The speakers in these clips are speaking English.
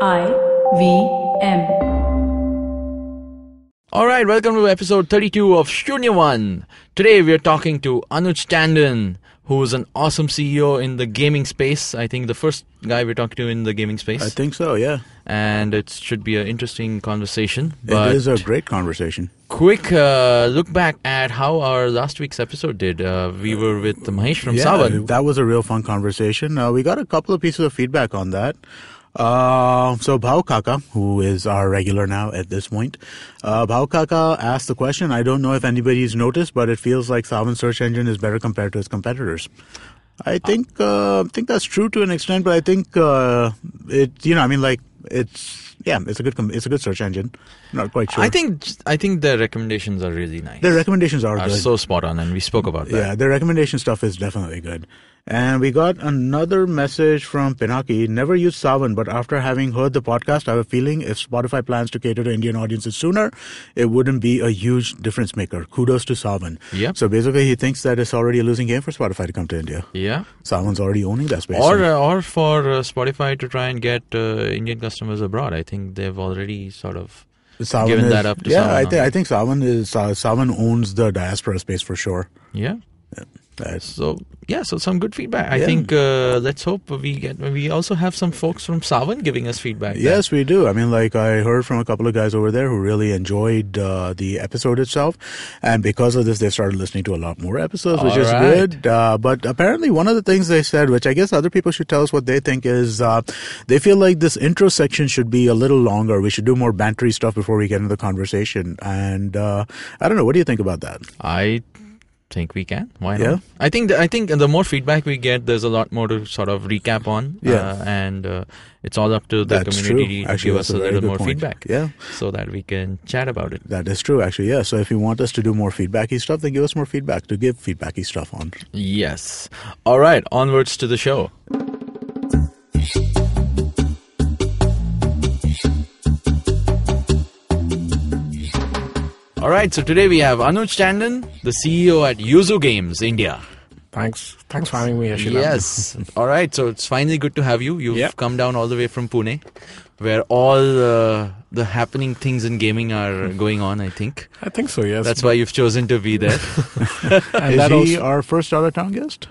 IVM. Alright, welcome to episode 32 of Shunya One. Today we are talking to Anuj Tandon, who is an awesome CEO in the gaming space. I think the first guy we're talking to in the gaming space. I think so, yeah. And it should be an interesting conversation. It is a great conversation. Quick look back at how our last week's episode did. We were with Mahesh from Savan. That was a real fun conversation. We got a couple of pieces of feedback on that. So Bhau Kaka, who is our regular now at this point, Bhau Kaka asked the question, I don't know if anybody's noticed, but it feels like Savan's search engine is better compared to its competitors. I think that's true to an extent, but I think it's a good search engine. Not quite sure. I think their recommendations are really nice. Their recommendations are good. So spot on, and we spoke about that. Yeah, their recommendation stuff is definitely good. And we got another message from Pinaki. Never used Savan, but after having heard the podcast, I have a feeling if Spotify plans to cater to Indian audiences sooner, it wouldn't be a huge difference maker. Kudos to Savan. Yeah. So basically, he thinks that it's already a losing game for Spotify to come to India. Yeah. Savan's already owning that space. Or for Spotify to try and get Indian customers abroad. I think they've already sort of given that up to Savan. I think Savan owns the diaspora space for sure. Yeah. So some good feedback. I think let's hope we also have some folks from Savan giving us feedback. Yes, we do. I mean, like I heard from a couple of guys over there who really enjoyed the episode itself, and because of this, they started listening to a lot more episodes, which is good. But apparently, one of the things they said, which I guess other people should tell us what they think, is they feel like this intro section should be a little longer. We should do more bantery stuff before we get into the conversation. And I don't know. What do you think about that? I think we can. Why not? Yeah. I think the more feedback we get, there's a lot more to sort of recap on. Yeah. And it's all up to the community to give us a little more feedback. Yeah. So that we can chat about it. That is true, actually. Yeah. So if you want us to do more feedbacky stuff, then give us more feedback to give feedbacky stuff on. Yes. All right. Onwards to the show. All right, so today we have Anuj Tandon, the CEO at Yoozoo Games India. Thanks for having me, Ashila. Yes. All right, so it's finally good to have you. You've come down all the way from Pune, where all the happening things in gaming are going on, I think. I think so, yes. That's why you've chosen to be there. Is he our first out-of-town guest?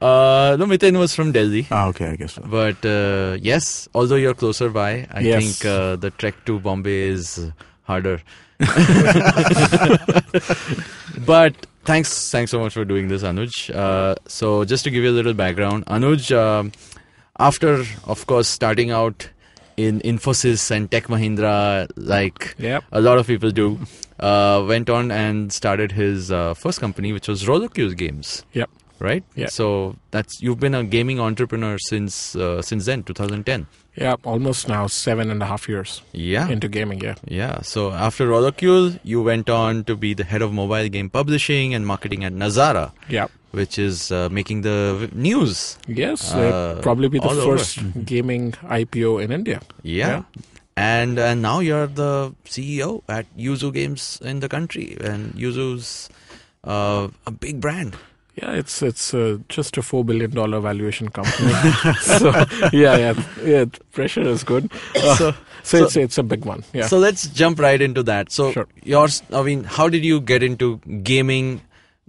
No, Miten was from Delhi. Okay, I guess so. But yes, although you're closer by, I think the trek to Bombay is harder. But thanks so much for doing this, Anuj. So just to give you a little background, Anuj, after of course starting out in Infosys and Tech Mahindra, like a lot of people do, went on and started his first company, which was Yoozoo Games. Yep. Right? Yeah. So you've been a gaming entrepreneur since then, 2010. Yeah, almost now 7.5 years into gaming, Yeah, so after Yoozoo, you went on to be the head of mobile game publishing and marketing at Nazara, which is making the news. Yes, probably be the first gaming IPO in India. Yeah. And now you're the CEO at Yoozoo Games in the country, and Yoozoo's a big brand. Yeah, it's just a $4 billion valuation company. So pressure is good. So it's a big one. Yeah. So let's jump right into that. So how did you get into gaming?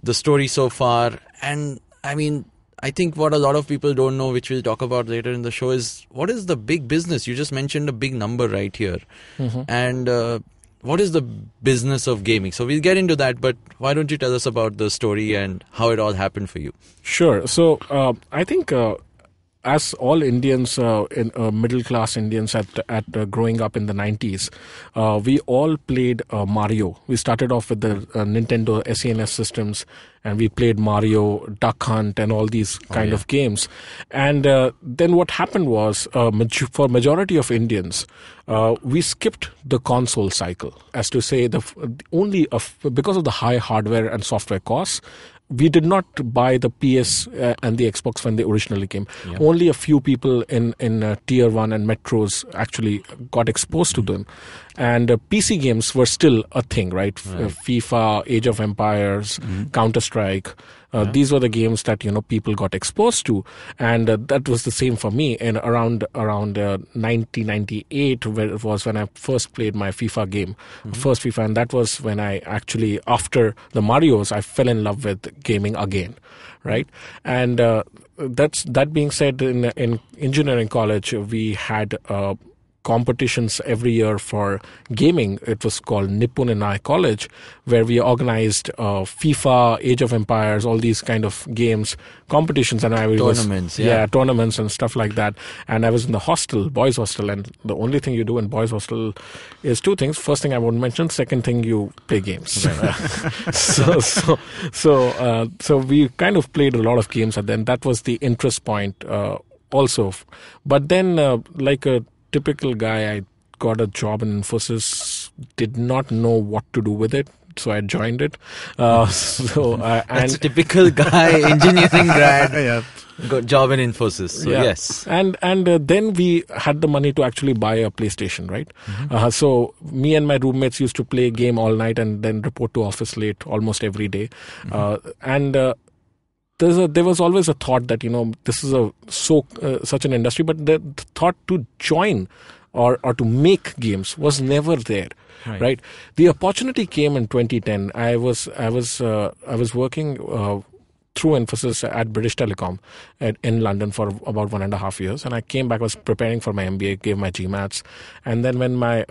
The story so far, and I mean, I think what a lot of people don't know, which we'll talk about later in the show, is what is the big business? You just mentioned a big number right here, and what is the business of gaming? So we'll get into that, but why don't you tell us about the story and how it all happened for you? Sure. So I think as all Indians, middle-class Indians at growing up in the 90s, we all played Mario. We started off with the Nintendo SNES systems, and we played Mario, Duck Hunt, and all these kind of games. And then what happened was, for majority of Indians, we skipped the console cycle. As to say, because of the high hardware and software costs, we did not buy the PS and the Xbox when they originally came. Yeah. Only a few people in Tier 1 and metros actually got exposed to them. And PC games were still a thing, right? FIFA, Age of Empires, Counter-Strike. These were the games that people got exposed to, and that was the same for me. And around 1998, where it was when I first played my FIFA game, first FIFA, and that was when I actually, after the Marios, I fell in love with gaming again, right? And that being said, in engineering college, we had competitions every year for gaming. It was called Nippon in our college, where we organized FIFA, Age of Empires, all these kind of games, competitions, and tournaments and stuff like that. And I was in the hostel, boys' hostel, and the only thing you do in boys' hostel is two things. First thing I won't mention. Second thing, you play games. So we kind of played a lot of games, and then that was the interest point also. But then, like a typical guy, I got a job in Infosys, did not know what to do with it, so I joined it. That's a typical guy, engineering grad, got job in Infosys. So yes, and then we had the money to actually buy a PlayStation, right? So me and my roommates used to play a game all night and then report to office late almost every day, there was always a thought that this is such an industry, but the thought to join or to make games was never there, right? The opportunity came in 2010. I was working through Infosys at British Telecom in London for about 1.5 years, and I came back. I was preparing for my MBA, gave my GMATs, and then when my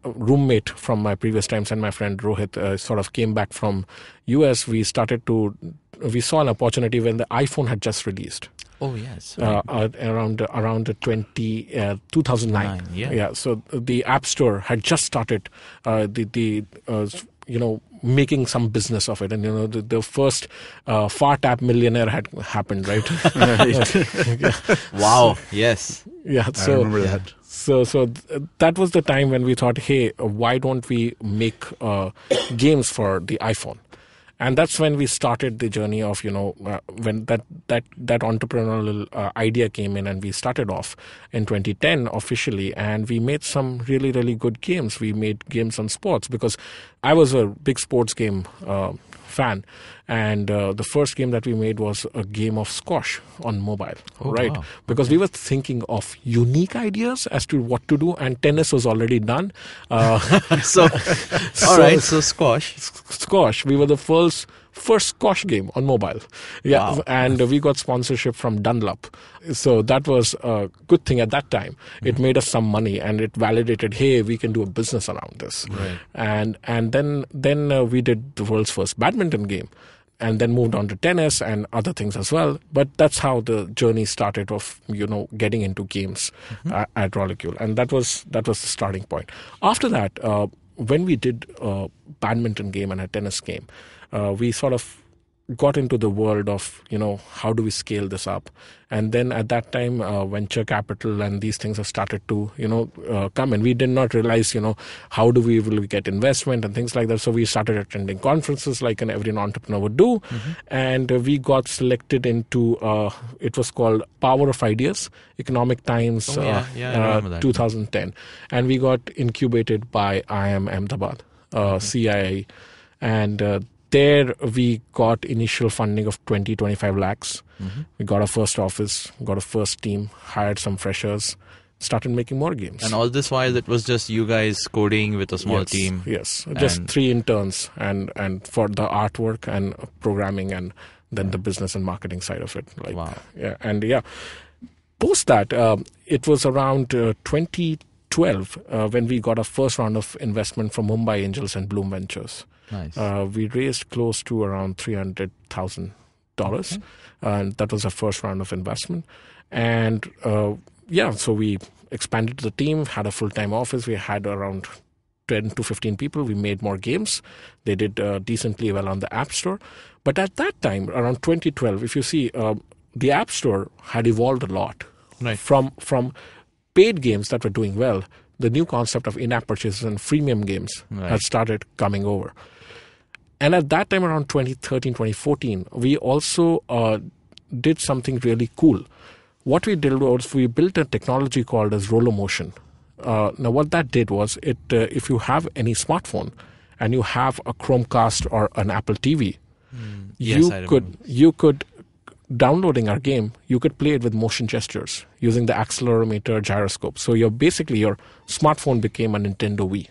roommate from my previous times and my friend Rohit sort of came back from US, we saw an opportunity when the iPhone had just released. Oh yes, around 2009. Yeah. So the App Store had just started. Making some business of it, and the first Fart app millionaire had happened, right? Wow. Yes. Yeah. I remember that. So that was the time when we thought, hey, why don't we make games for the iPhone? And that's when we started the journey of, when that entrepreneurial idea came in, and we started off in 2010 officially, and we made some really, really good games. We made games on sports, because I was a big sports game fan, and the first game that we made was a game of squash on mobile, right? Wow. Because we were thinking of unique ideas as to what to do, and tennis was already done. So squash. We were the first squash game on mobile. Yeah. Wow. And we got sponsorship from Dunlop. So that was a good thing at that time. It made us some money, and it validated, hey, we can do a business around this. Right. And then we did the world's first badminton game, and then moved on to tennis and other things as well. But that's how the journey started of, getting into games at Rollicule. And that was the starting point. After that, when we did a badminton game and a tennis game, we sort of got into the world of, how do we scale this up? And then at that time, venture capital and these things have started to, come. And we did not realize, how do we get investment and things like that. So we started attending conferences like every entrepreneur would do. And we got selected into, it was called Power of Ideas, Economic Times, 2010. And we got incubated by IIM Ahmedabad, CII. And there we got initial funding of 20-25 lakhs. We got our first office, got a first team, hired some freshers, started making more games. And all this while it was just you guys coding with a small team? Yes, just 3 interns and for the artwork and programming, and then the business and marketing side of it. Wow. Yeah, and post that, it was around 2012 when we got our first round of investment from Mumbai Angels and Bloom Ventures. Nice. We raised close to around $300,000, and that was our first round of investment. And so we expanded the team, had a full-time office. We had around 10 to 15 people. We made more games. They did decently well on the App Store. But at that time, around 2012, if you see, the App Store had evolved a lot. Right. From paid games that were doing well, the new concept of in-app purchases and freemium games had started coming over. And at that time, around 2013, 2014, we also did something really cool. What we did was we built a technology called as Roller Motion. Now, what that did was, if you have any smartphone and you have a Chromecast or an Apple TV, Yes, I remember. You could downloading our game, you could play it with motion gestures using the accelerometer gyroscope. So your smartphone became a Nintendo Wii.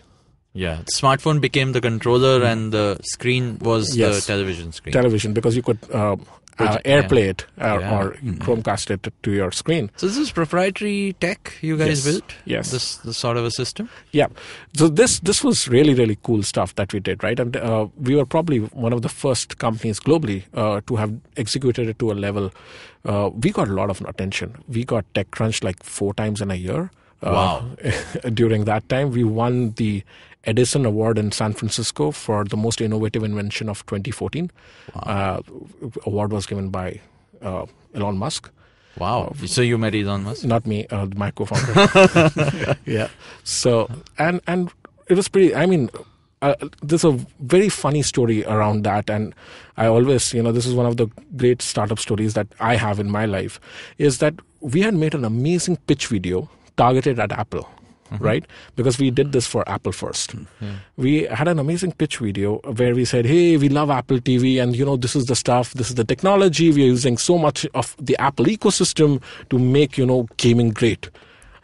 Yeah, the smartphone became the controller and the screen was the television screen. Television, because you could AirPlay it or Chromecast it to your screen. So this is proprietary tech you guys built? Yes. This sort of a system? Yeah. So this was really, really cool stuff that we did, right? And we were probably one of the first companies globally to have executed it to a level. We got a lot of attention. We got TechCrunch like 4 times in a year. Wow. During that time, we won the Edison Award in San Francisco for the most innovative invention of 2014. Wow. Award was given by Elon Musk. Wow. So you met Elon Musk? Not me, my co-founder. Yeah. So, and it was pretty, there's a very funny story around that. And I always, this is one of the great startup stories that I have in my life, is that we had made an amazing pitch video targeted at Apple. Right? Because we did this for Apple first. We had an amazing pitch video where we said, hey, we love Apple TV and, this is the stuff, this is the technology. We are using so much of the Apple ecosystem to make, gaming great.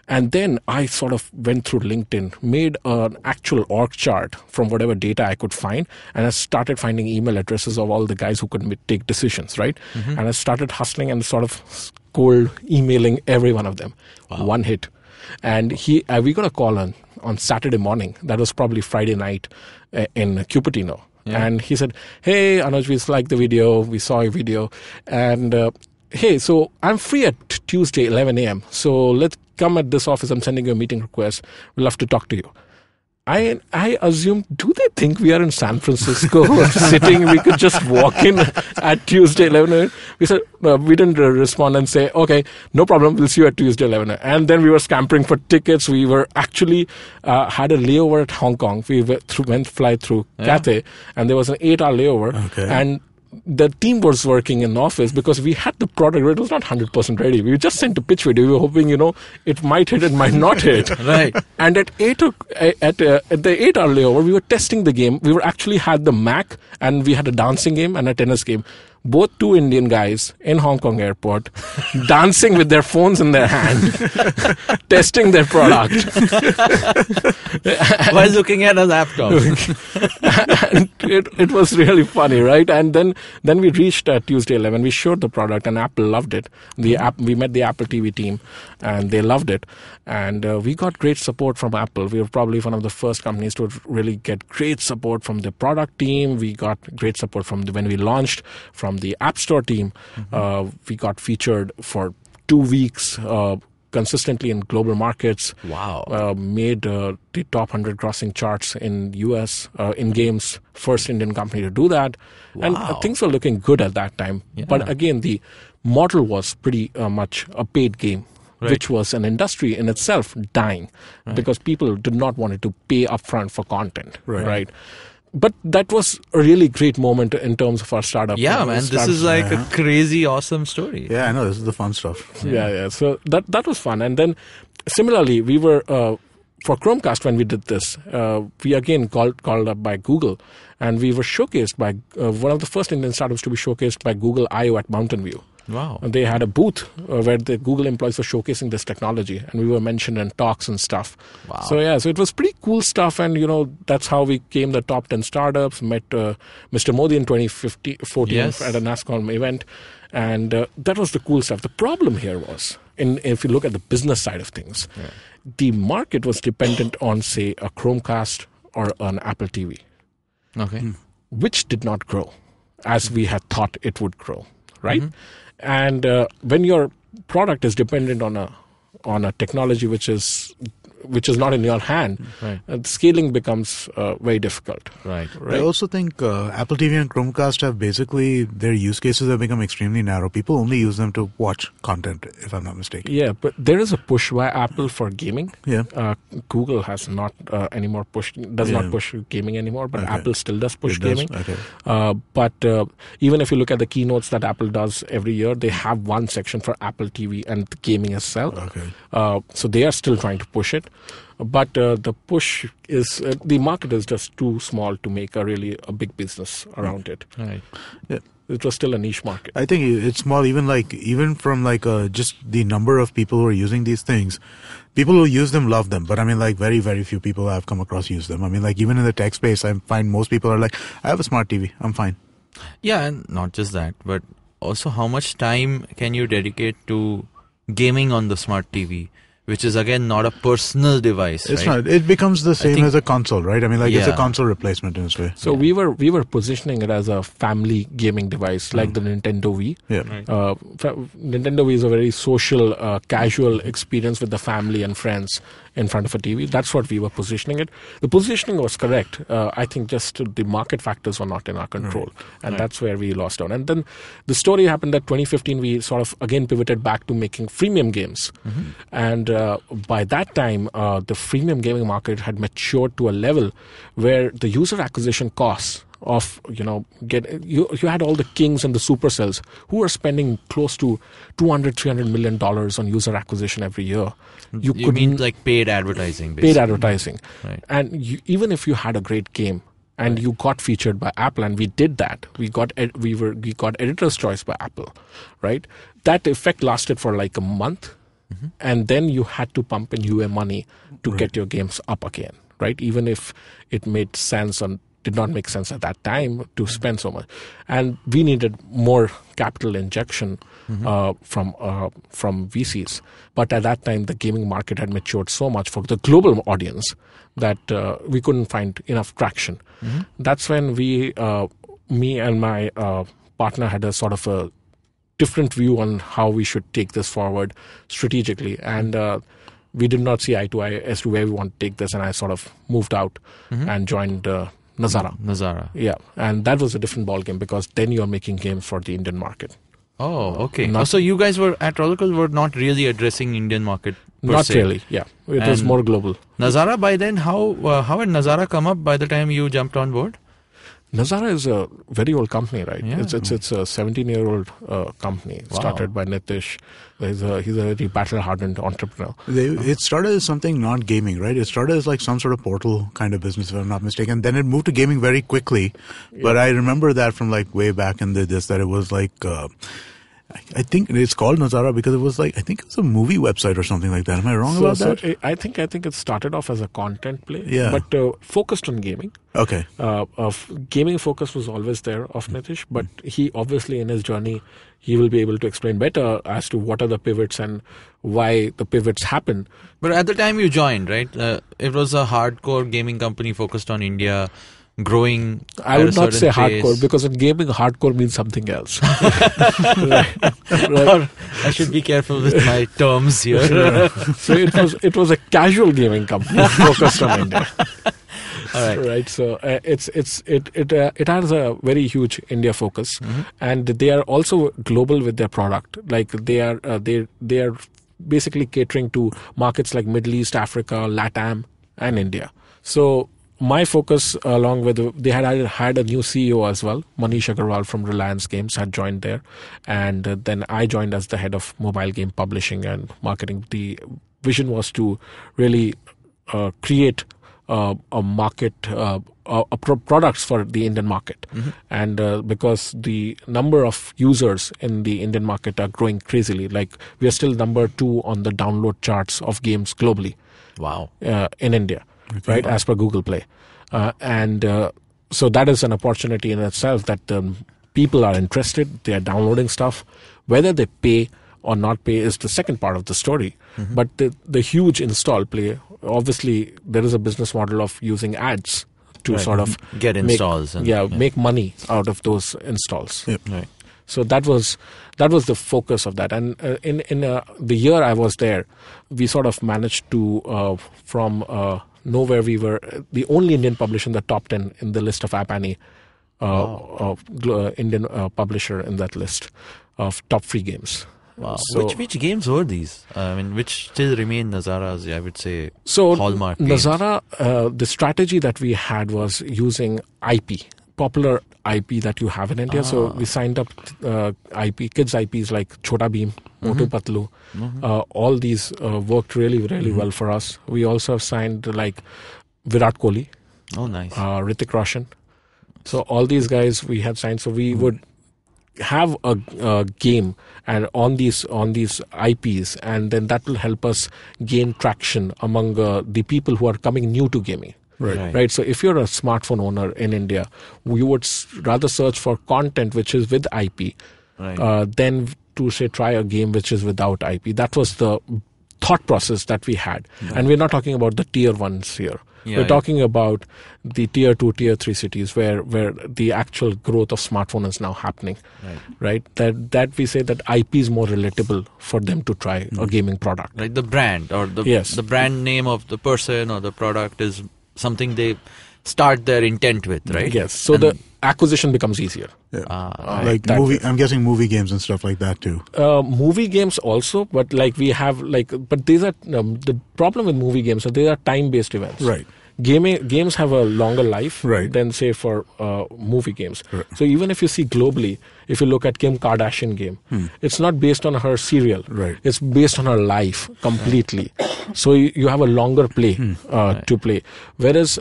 And then I sort of went through LinkedIn, made an actual org chart from whatever data I could find, and I started finding email addresses of all the guys who could take decisions, right? And I started hustling and sort of cold emailing every one of them. Wow. One hit. And we got a call on Saturday morning. That was probably Friday night in Cupertino. Yeah. And he said, hey, Anuj, we liked the video. We saw your video. And hey, so I'm free at Tuesday, 11 a.m. So let's come at this office. I'm sending you a meeting request. We'd love to talk to you. I assume, do they think we are in San Francisco sitting? We could just walk in at Tuesday 11 a.m. We said, we didn't respond and say, okay, no problem. We'll see you at Tuesday 11 a.m. And then we were scampering for tickets. We were actually had a layover at Hong Kong. We went fly through Cathay, and there was an 8-hour layover. Okay. And the team was working in the office because we had the product. It was not 100% ready. We just sent a pitch video. We were hoping, it might hit, it might not hit. Right. And at the 8-hour layover, we were testing the game. We actually had the Mac, and we had a dancing game and a tennis game. Both 2 Indian guys in Hong Kong airport dancing with their phones in their hand, testing their product. While looking at a laptop. And it was really funny, right? And then we reached Tuesday 11. We showed the product and Apple loved it. We met the Apple TV team and they loved it. And we got great support from Apple. We were probably one of the first companies to really get great support from the product team. We got great support from when we launched from the App Store team. We got featured for 2 weeks consistently in global markets. Wow. Made the top 100 grossing charts in US in games. First Indian company to do that. Wow. And things were looking good at that time. Yeah. But again, the model was pretty much a paid game. Right. Which was an industry in itself dying because people did not want to pay upfront for content, right? But that was a really great moment in terms of our startup. Yeah, man, this is like a crazy, awesome story. Yeah, I know, this is the fun stuff. Yeah. So that was fun. And then similarly, we were, for Chromecast when we did this, we again called up by Google, and we were showcased by one of the first Indian startups to be showcased by Google I/O at Mountain View. Wow. And they had a booth where the Google employees were showcasing this technology, and we were mentioned in talks and stuff. Wow. So it was pretty cool stuff, and that's how we came the top 10 startups, met Mr. Modi in 2014 at a NASCOM event, and that was the cool stuff. The problem here was, if you look at the business side of things, the market was dependent on, say, a Chromecast or an Apple TV, which did not grow as we had thought it would grow, right? And when your product is dependent on a technology which is not in your hand, scaling becomes very difficult. Right. I also think Apple TV and Chromecast have basically, their use cases have become extremely narrow. People only use them to watch content, if I'm not mistaken. Yeah, but there is a push by Apple for gaming. Yeah. Google has not anymore does not push gaming anymore, but Apple still does push gaming. Okay. But even if you look at the keynotes that Apple does every year, they have one section for Apple TV and gaming itself. Okay. So they are still trying to push it. But the push is the market is just too small to make a big business around it. Right. Yeah. It was still a niche market. I think it's small, even from just the number of people who are using these things. People who use them love them, but I mean, very, very few people I've come across use them. I mean, even in the tech space, I find most people are like, I have a smart TV, I'm fine. Yeah, and not just that, but also how much time can you dedicate to gaming on the smart TV? Which is again not a personal device. It's right? not. It becomes the same as a console, right? I mean, it's a console replacement in its way. So we were positioning it as a family gaming device, like the Nintendo Wii. Yeah. Right. Nintendo Wii is a very social, casual experience with the family and friends in front of a TV. That's what we were positioning it. The positioning was correct. I think just the market factors were not in our control, and that's where we lost out. And then the story happened that 2015 we sort of again pivoted back to making freemium games, and by that time the freemium gaming market had matured to a level where the user acquisition costs of you had all the Kings and the Supercells who were spending close to $200-300 million on user acquisition every year. You mean like paid advertising, basically. Paid advertising. Right. And even if you had a great game and you got featured by Apple, and we did that, we got editor's choice by Apple, right? That effect lasted for like a month, and then you had to pump in UA money to get your games up again, right? Even if it made sense or did not make sense at that time to spend so much. And we needed more capital injection from VCs. But at that time, the gaming market had matured so much for the global audience that we couldn't find enough traction. That's when me and my partner had a sort of a different view on how we should take this forward strategically. And we did not see eye to eye as to where we want to take this. And I sort of moved out and joined Nazara. Yeah. And that was a different ballgame because then you're making games for the Indian market. Oh, okay. So you guys were at Rollicle were not really addressing Indian market per Not se. really, yeah. It was more global. Nazara by then, how had Nazara come up by the time you jumped on board? Nazara is a very old company, right? Yeah. It's a 17-year-old company started by Nitish. He's a very battle-hardened entrepreneur. It started as something not gaming, right? It started as like some sort of portal kind of business, if I'm not mistaken. Then it moved to gaming very quickly. Yeah. But I remember that from like way back in that it was like... I think it's called Nazara because it was like, I think it was a movie website or something like that. Am I wrong about that? I think it started off as a content play, but focused on gaming. Okay. Gaming focus was always there of Nitish, but he obviously in his journey, he will be able to explain better as to what are the pivots and why the pivots happen. But at the time you joined, right? It was a hardcore gaming company focused on India. Growing. I would not say hardcore because in gaming, hardcore means something else. Right. I should be careful with my terms here. So it was a casual gaming company focused on India. All right. Right. So it has a very huge India focus, and they are also global with their product. Like they are basically catering to markets like Middle East, Africa, LATAM, and India. So my focus, along with they had a new CEO as well, Manish Agarwal from Reliance Games had joined there, and then I joined as the head of mobile game publishing and marketing. The vision was to really create a market, products for the Indian market, and because the number of users in the Indian market are growing crazily, like we are still number 2 on the download charts of games globally. Wow, in India. Okay. Right, as per Google Play. So that is an opportunity in itself that people are interested, they are downloading stuff. Whether they pay or not pay is the second part of the story. But the huge install play, obviously there is a business model of using ads to sort of get installs. Make money out of those installs. Yep. Right. So that was the focus of that. And in the year I was there, we sort of managed to, from nowhere, we were the only Indian publisher in the top 10 in the list of App Annie, Indian publisher in that list of top free games. Wow. So, which games were these? I mean, which still remain Nazara's, I would say, hallmark games? Nazara, the strategy that we had was using IP, popular IP that you have in India. So we signed up kids IPs like Chota Bheem, Motu Patlu. All these worked really, really well for us. We also have signed like Virat Kohli. Oh, nice. Hrithik Roshan. So all these guys we had signed. So we would have a game and on these IPs, and then that will help us gain traction among the people who are coming new to gaming. Right. So if you're a smartphone owner in India, you would rather search for content which is with IP than to say try a game which is without IP. That was the thought process that we had. And we're not talking about the tier ones here. We're talking about the tier 2, tier 3 cities where the actual growth of smartphone is now happening. Right? That we say that IP is more relatable for them to try a gaming product. Like the brand or the brand name of the person or the product is something they start their intent with, right? Yes. So the acquisition becomes easier. Like movie, I'm guessing movie games and stuff like that too. Movie games also, but like we have but these are the problem with movie games. So they are time-based events. Right. Games have a longer life Right. than say for movie games. So even if you see globally, if you look at Kim Kardashian game, it's not based on her serial. Right. It's based on her life completely. So you have a longer play to play. Whereas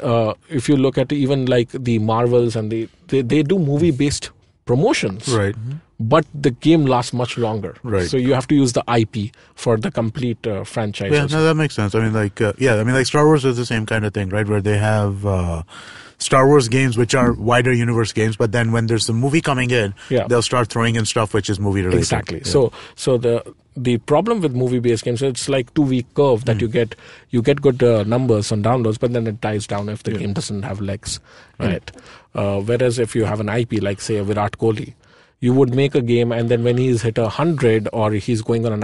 if you look at even like the Marvels and they do movie based promotions. Right. But the game lasts much longer. Right. So you have to use the IP for the complete franchise. Yeah, no, that makes sense. I mean, like Star Wars is the same kind of thing, right? Where they have Star Wars games, which are wider universe games, but then when there's a movie coming in, they'll start throwing in stuff which is movie related. Exactly. Yeah. So the problem with movie-based games, it's like 2-week curve that you get good numbers on downloads, but then it dies down if the game doesn't have legs in it. Whereas if you have an IP like say a Virat Kohli, you would make a game, and then when he's hit 100 or he's going on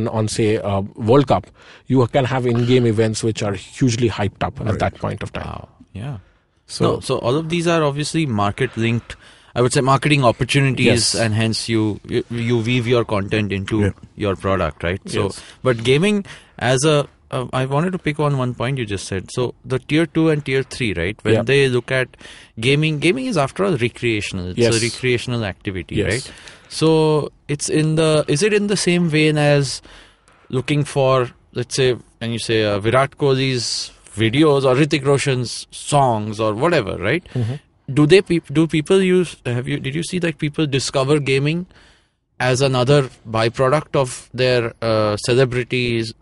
on say World Cup, you can have in-game events which are hugely hyped up at that point of time. Wow. Yeah. So all of these are obviously market linked. I would say marketing opportunities, and hence you weave your content into your product, right? So, but gaming as I wanted to pick on one point you just said. So the tier 2 and tier 3, right? When they look at gaming is after all recreational. It's a recreational activity, right? So is it in the same vein as looking for, let's say, when you say Virat Kohli's videos or Hrithik Roshan's songs or whatever, right? Do people did you see that people discover gaming as another byproduct of their celebrities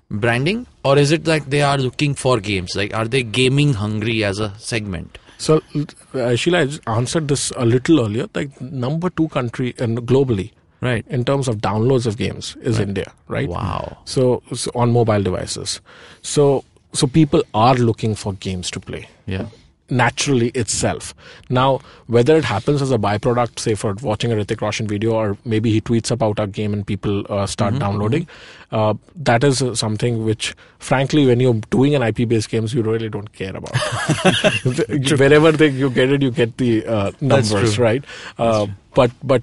branding, or is it like they are looking for games? Like, are they gaming hungry as a segment? So Sheila, I answered this a little earlier. Like number 2 country and globally, right, in terms of downloads of games is India, right? Wow. So on mobile devices, so people are looking for games to play. Yeah. Naturally itself. Now, whether it happens as a byproduct, say for watching a Hrithik Roshan video, or maybe he tweets about a game and people start downloading, that is something which, frankly, when you're doing an IP-based games, you really don't care about. Wherever you get it, you get the numbers, right? But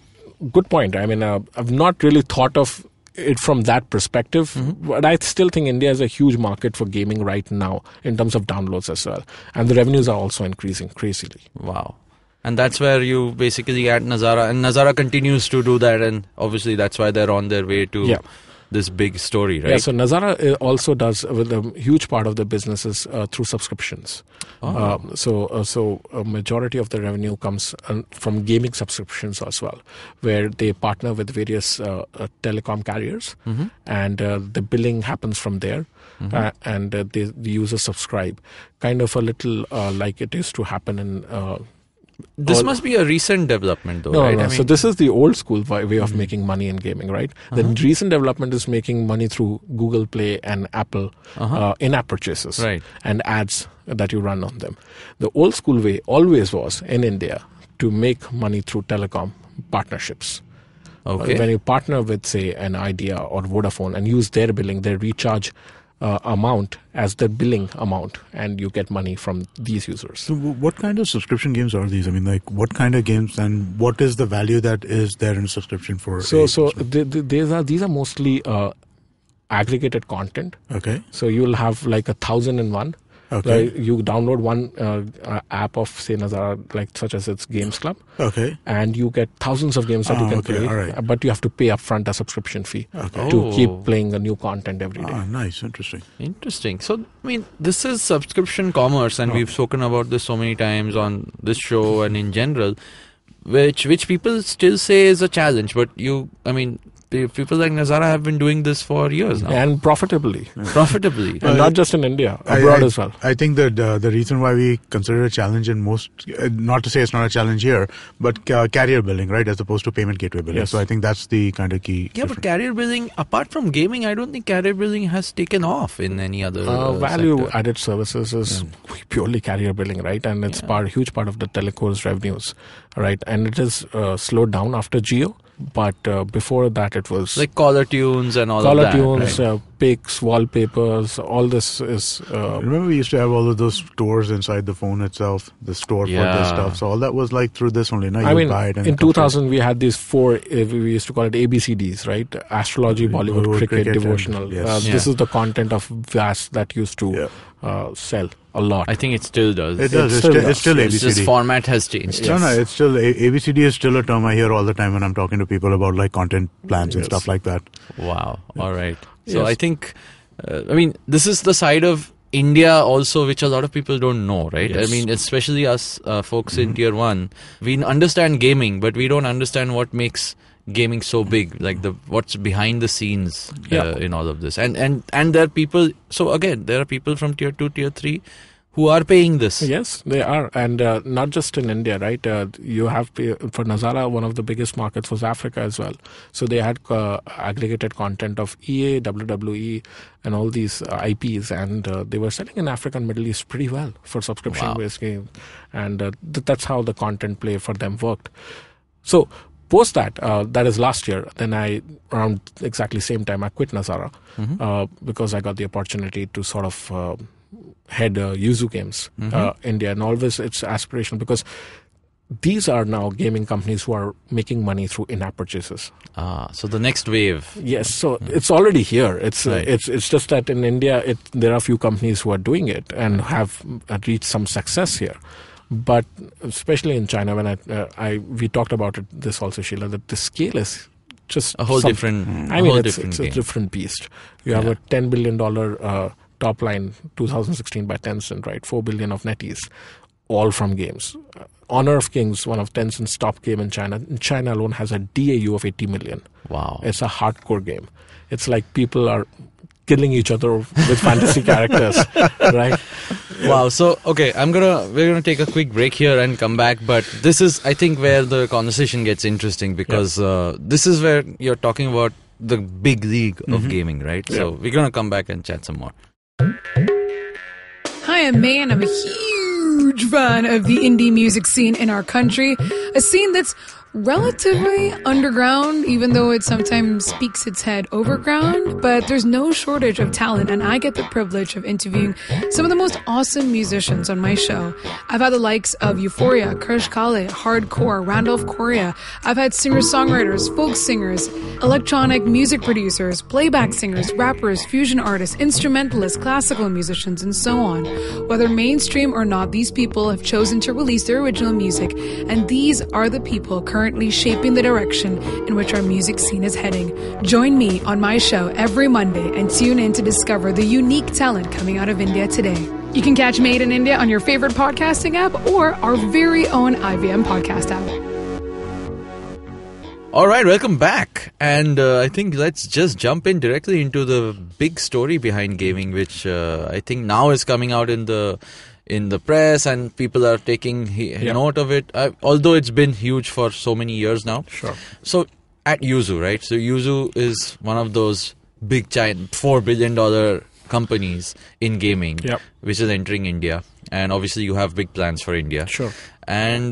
good point. I mean, I've not really thought of it from that perspective, but I still think India is a huge market for gaming right now in terms of downloads as well, and the revenues are also increasing crazily. Wow. And that's where you basically add Nazara, and Nazara continues to do that, and obviously that's why they're on their way to this big story, right? Yeah, so Nazara also does with a huge part of the businesses through subscriptions. So a majority of the revenue comes from gaming subscriptions as well, where they partner with various telecom carriers, and the billing happens from there, and the users subscribe, kind of a little like it used to happen in. This must be a recent development, though, no, right? No. I mean, so this is the old school way of making money in gaming, right? The recent development is making money through Google Play and Apple in-app purchases and ads that you run on them. The old school way always was in India to make money through telecom partnerships. Okay. When you partner with, say, an Idea or Vodafone and use their billing, they recharge amount as the billing amount, and you get money from these users. So what kind of subscription games are these? I mean, like, what kind of games, and what is the value that is there in subscription for? These are mostly aggregated content. Okay. So you'll have like 1,001 Okay. Like you download one app of, say, Nazara, such as its Games Club. Okay. And you get thousands of games that you can play. All right. But you have to pay upfront a subscription fee to keep playing the new content every day. Nice. Interesting. So, I mean, this is subscription commerce, and we've spoken about this so many times on this show and in general, which people still say is a challenge. But people like Nazara have been doing this for years now. And profitably. And not just in India, abroad as well. I think that the reason why we consider it a challenge in most, not to say it's not a challenge here, but carrier billing, right, as opposed to payment gateway billing. Yes. So I think that's the kind of key. Yeah, but carrier billing, apart from gaming, I don't think carrier billing has taken off in any other value-added services is purely carrier billing, right? And it's huge part of the teleco's revenues, right? And it is slowed down after Jio. But before that, it was like caller tunes and all of that. Caller tunes, pics, wallpapers, all this is... Remember we used to have all of those stores inside the phone itself, the store for this stuff. So all that was like through this only. Now you buy it and in 2000, we had these 4, we used to call it ABCDs, right? Astrology, Bollywood, cricket, devotional. This is the content of VAS that used to sell a lot. I think it still does. It does. It's still ABCD. It's just format has changed. No, it's still ABCD is still a term I hear all the time when I'm talking to people about like content plans and stuff like that. Wow. All right. So I think, this is the side of India also, which a lot of people don't know, right? Yes. I mean, especially us folks in Tier 1, we understand gaming, but we don't understand what makes gaming so big, like what's behind the scenes in all of this. And there are people, so again, there are people from Tier 2, Tier 3 who are paying this. Yes, they are. And not just in India, right? You have, for Nazara, one of the biggest markets was Africa as well. So they had aggregated content of EA, WWE, and all these IPs. And they were selling in Africa and Middle East pretty well for subscription-based games. And that's how the content play for them worked. So post that, that is last year, then around exactly same time, I quit Nazara because I got the opportunity to sort of head Yoozoo Games India. And always it's aspirational because these are now gaming companies who are making money through in-app purchases. So the next wave. Yes, so it's already here. It's just that in India, there are a few companies who are doing it and have reached some success here. But especially in China, when we talked about it this also, Sheila, that the scale is just a whole different. It's a different beast. You have a $10 billion top line, 2016 by Tencent, right? 4 billion of NetEase, all from games. Honor of Kings, one of Tencent's top game in China. In China alone has a DAU of 80 million. Wow. It's a hardcore game. It's like people are killing each other with fantasy characters, right? Wow. So, okay, we're gonna take a quick break here and come back. But this is, I think, where the conversation gets interesting because this is where you're talking about the big league of gaming, right? So we're gonna come back and chat some more. Hi, I'm May, and I'm a huge fan of the indie music scene in our country. A scene that's relatively underground, even though it sometimes speaks its head overground, but there's no shortage of talent, and I get the privilege of interviewing some of the most awesome musicians on my show. I've had the likes of Euphoria, Krish Kale, Hardcore, Randolph Correa. I've had singer-songwriters, folk singers, electronic music producers, playback singers, rappers, fusion artists, instrumentalists, classical musicians, and so on. Whether mainstream or not, these people have chosen to release their original music, and these are the people currently shaping the direction in which our music scene is heading. Join me on my show every Monday and tune in to discover the unique talent coming out of India today. You can catch Made in India on your favorite podcasting app or our very own IVM podcast app. All right, welcome back. And I think let's just jump in directly into the big story behind gaming, which I think now is coming out in the press and people are taking note of it, although it's been huge for so many years now. Sure. So at Yoozoo, right? So Yoozoo is one of those big giant $4 billion companies in gaming, which is entering India. And obviously you have big plans for India. Sure. And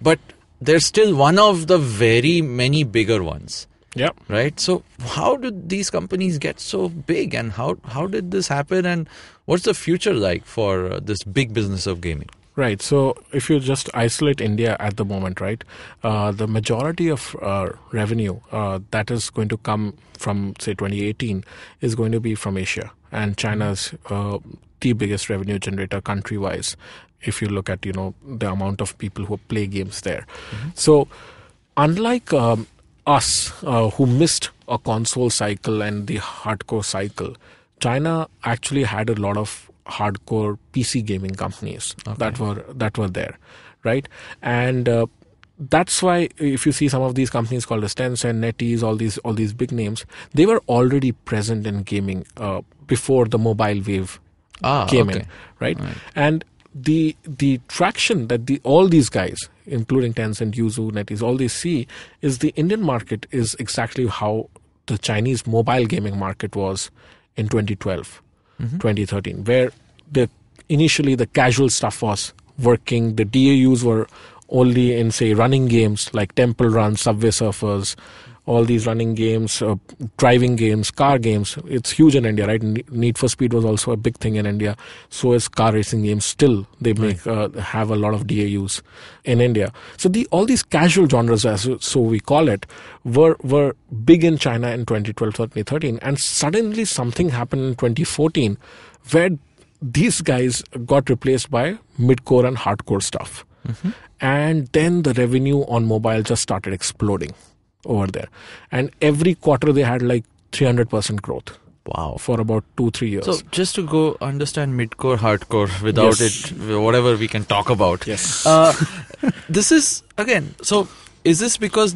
but they're still one of the very many bigger ones. Yeah. Right. So how did these companies get so big, and how did this happen, and what's the future like for this big business of gaming? Right. So if you just isolate India at the moment, right, the majority of revenue that is going to come from, say, 2018 is going to be from Asia. and China's the biggest revenue generator country-wise. If you look at the amount of people who play games there, so unlike us who missed a console cycle and the hardcore cycle, China actually had a lot of hardcore PC gaming companies that were there, right? And that's why if you see some of these companies called as Tencent, NetEase, all these big names, they were already present in gaming before the mobile wave came in, right? And the traction that all these guys, including Tencent, Yoozoo, NetEase, all these see is the Indian market is exactly how the Chinese mobile gaming market was in 2012, 2013, where initially the casual stuff was working. The DAUs were only in, say, running games like Temple Run, Subway Surfers, all these running games, driving games, car games. It's huge in India, right? Need for Speed was also a big thing in India. So is car racing games. Still, they have a lot of DAUs in India. So all these casual genres, so we call it, were big in China in 2012, 2013. And suddenly something happened in 2014 where these guys got replaced by mid-core and hardcore stuff. And then the revenue on mobile just started exploding over there. And every quarter they had like 300% growth. Wow. For about 2-3 years. So just to go understand mid-core, hardcore without it, whatever we can talk about. Yes. This is, again, so is this because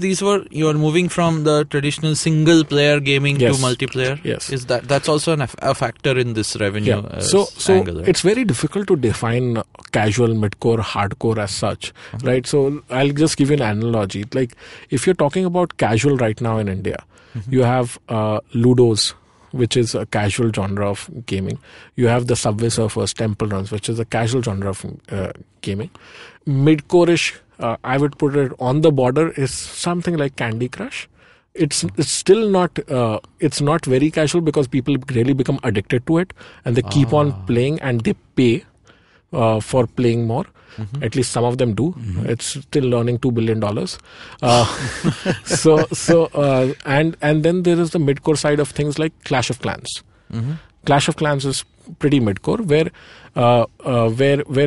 you are moving from the traditional single player gaming to multiplayer? Yes. Is that's also a factor in this revenue so angle, right? It's very difficult to define casual, mid-core, hardcore as such, right? So I'll just give you an analogy. Like if you're talking about casual right now in India, you have Ludos, which is a casual genre of gaming. You have the Subway Surfers, Temple Runs, which is a casual genre of gaming. Mid-core-ish, I would put it on the border, is something like Candy Crush. It's still not it's not very casual because people really become addicted to it and they keep on playing and they pay for playing more. At least some of them do. It's still earning $2 billion. And then there is the mid-core side of things like Clash of Clans. Clash of Clans is pretty mid-core, where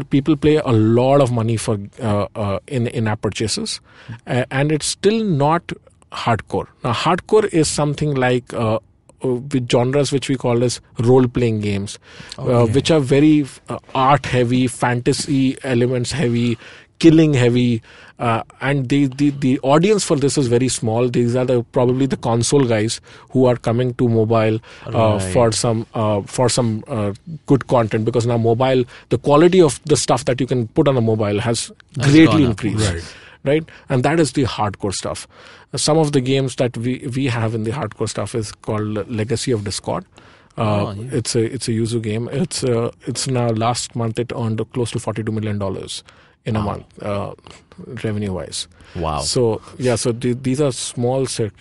people play a lot of money for in-app purchases, and it's still not hardcore. Now, hardcore is something like with genres which we call as role-playing games, which are very art-heavy, fantasy elements heavy, killing heavy, and the audience for this is very small. These are probably the console guys who are coming to mobile for some good content, because now mobile, the quality of the stuff that you can put on a mobile has greatly increased. Right, and that is the hardcore stuff. Some of the games that we have in the hardcore stuff is called Legacy of Discord. It's a Yoozoo game. It's now last month it earned close to $42 million in a month, revenue wise. Wow. So these are small set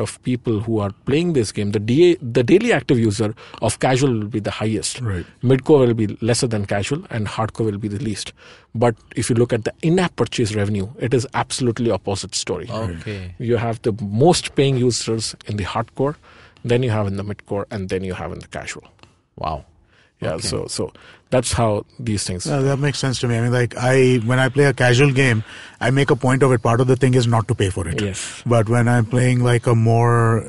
of people who are playing this game. The daily active user of casual will be the highest. Right. Mid-core will be lesser than casual, and hardcore will be the least. But if you look at the in-app purchase revenue, it is absolutely opposite story. Okay. You have the most paying users in the hardcore, then you have in the mid-core, and then you have in the casual. Wow. Yeah, okay. So that's how these things. That makes sense to me. I mean, like when I play a casual game, I make a point of it. Part of the thing is not to pay for it. Yes. But when I'm playing like a more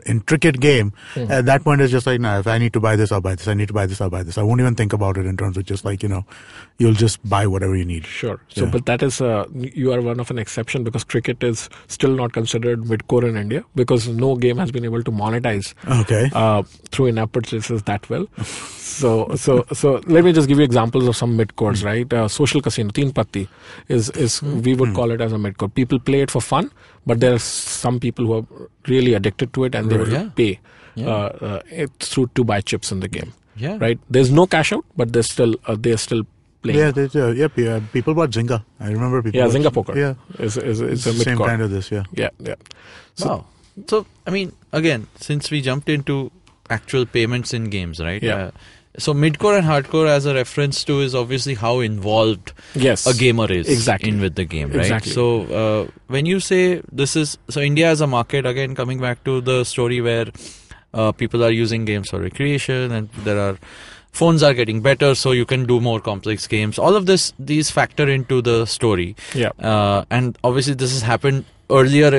intricate game, at that point it's just like, nah, if I need to buy this, I'll buy this. I need to buy this, I'll buy this. I won't even think about it in terms of just like, you'll just buy whatever you need. Sure. So, but that is, you are one of an exception, because cricket is still not considered mid-core in India, because no game has been able to monetize through in-app purchases that well. So let me just give you examples of some mid-cores, right? Social Casino, Teen Patti is we would call it as a mid-core. People play it for fun, but there are some people who are really addicted to it, and they will pay to buy chips in the game. Yeah. Right? There's no cash out, but they're still playing. Yeah, people bought Zynga. I remember people. Yeah, Zynga Poker. Yeah, it's a mid-core. Same kind of this. Yeah. Wow. So I mean, again, since we jumped into actual payments in games, right? Yeah. So mid-core and hardcore, as a reference to, is obviously how involved a gamer is in with the game, right? Exactly. So when you say this is, so India as a market, again coming back to the story where people are using games for recreation, and phones are getting better, so you can do more complex games. All of these factor into the story. Yeah. And obviously this has happened earlier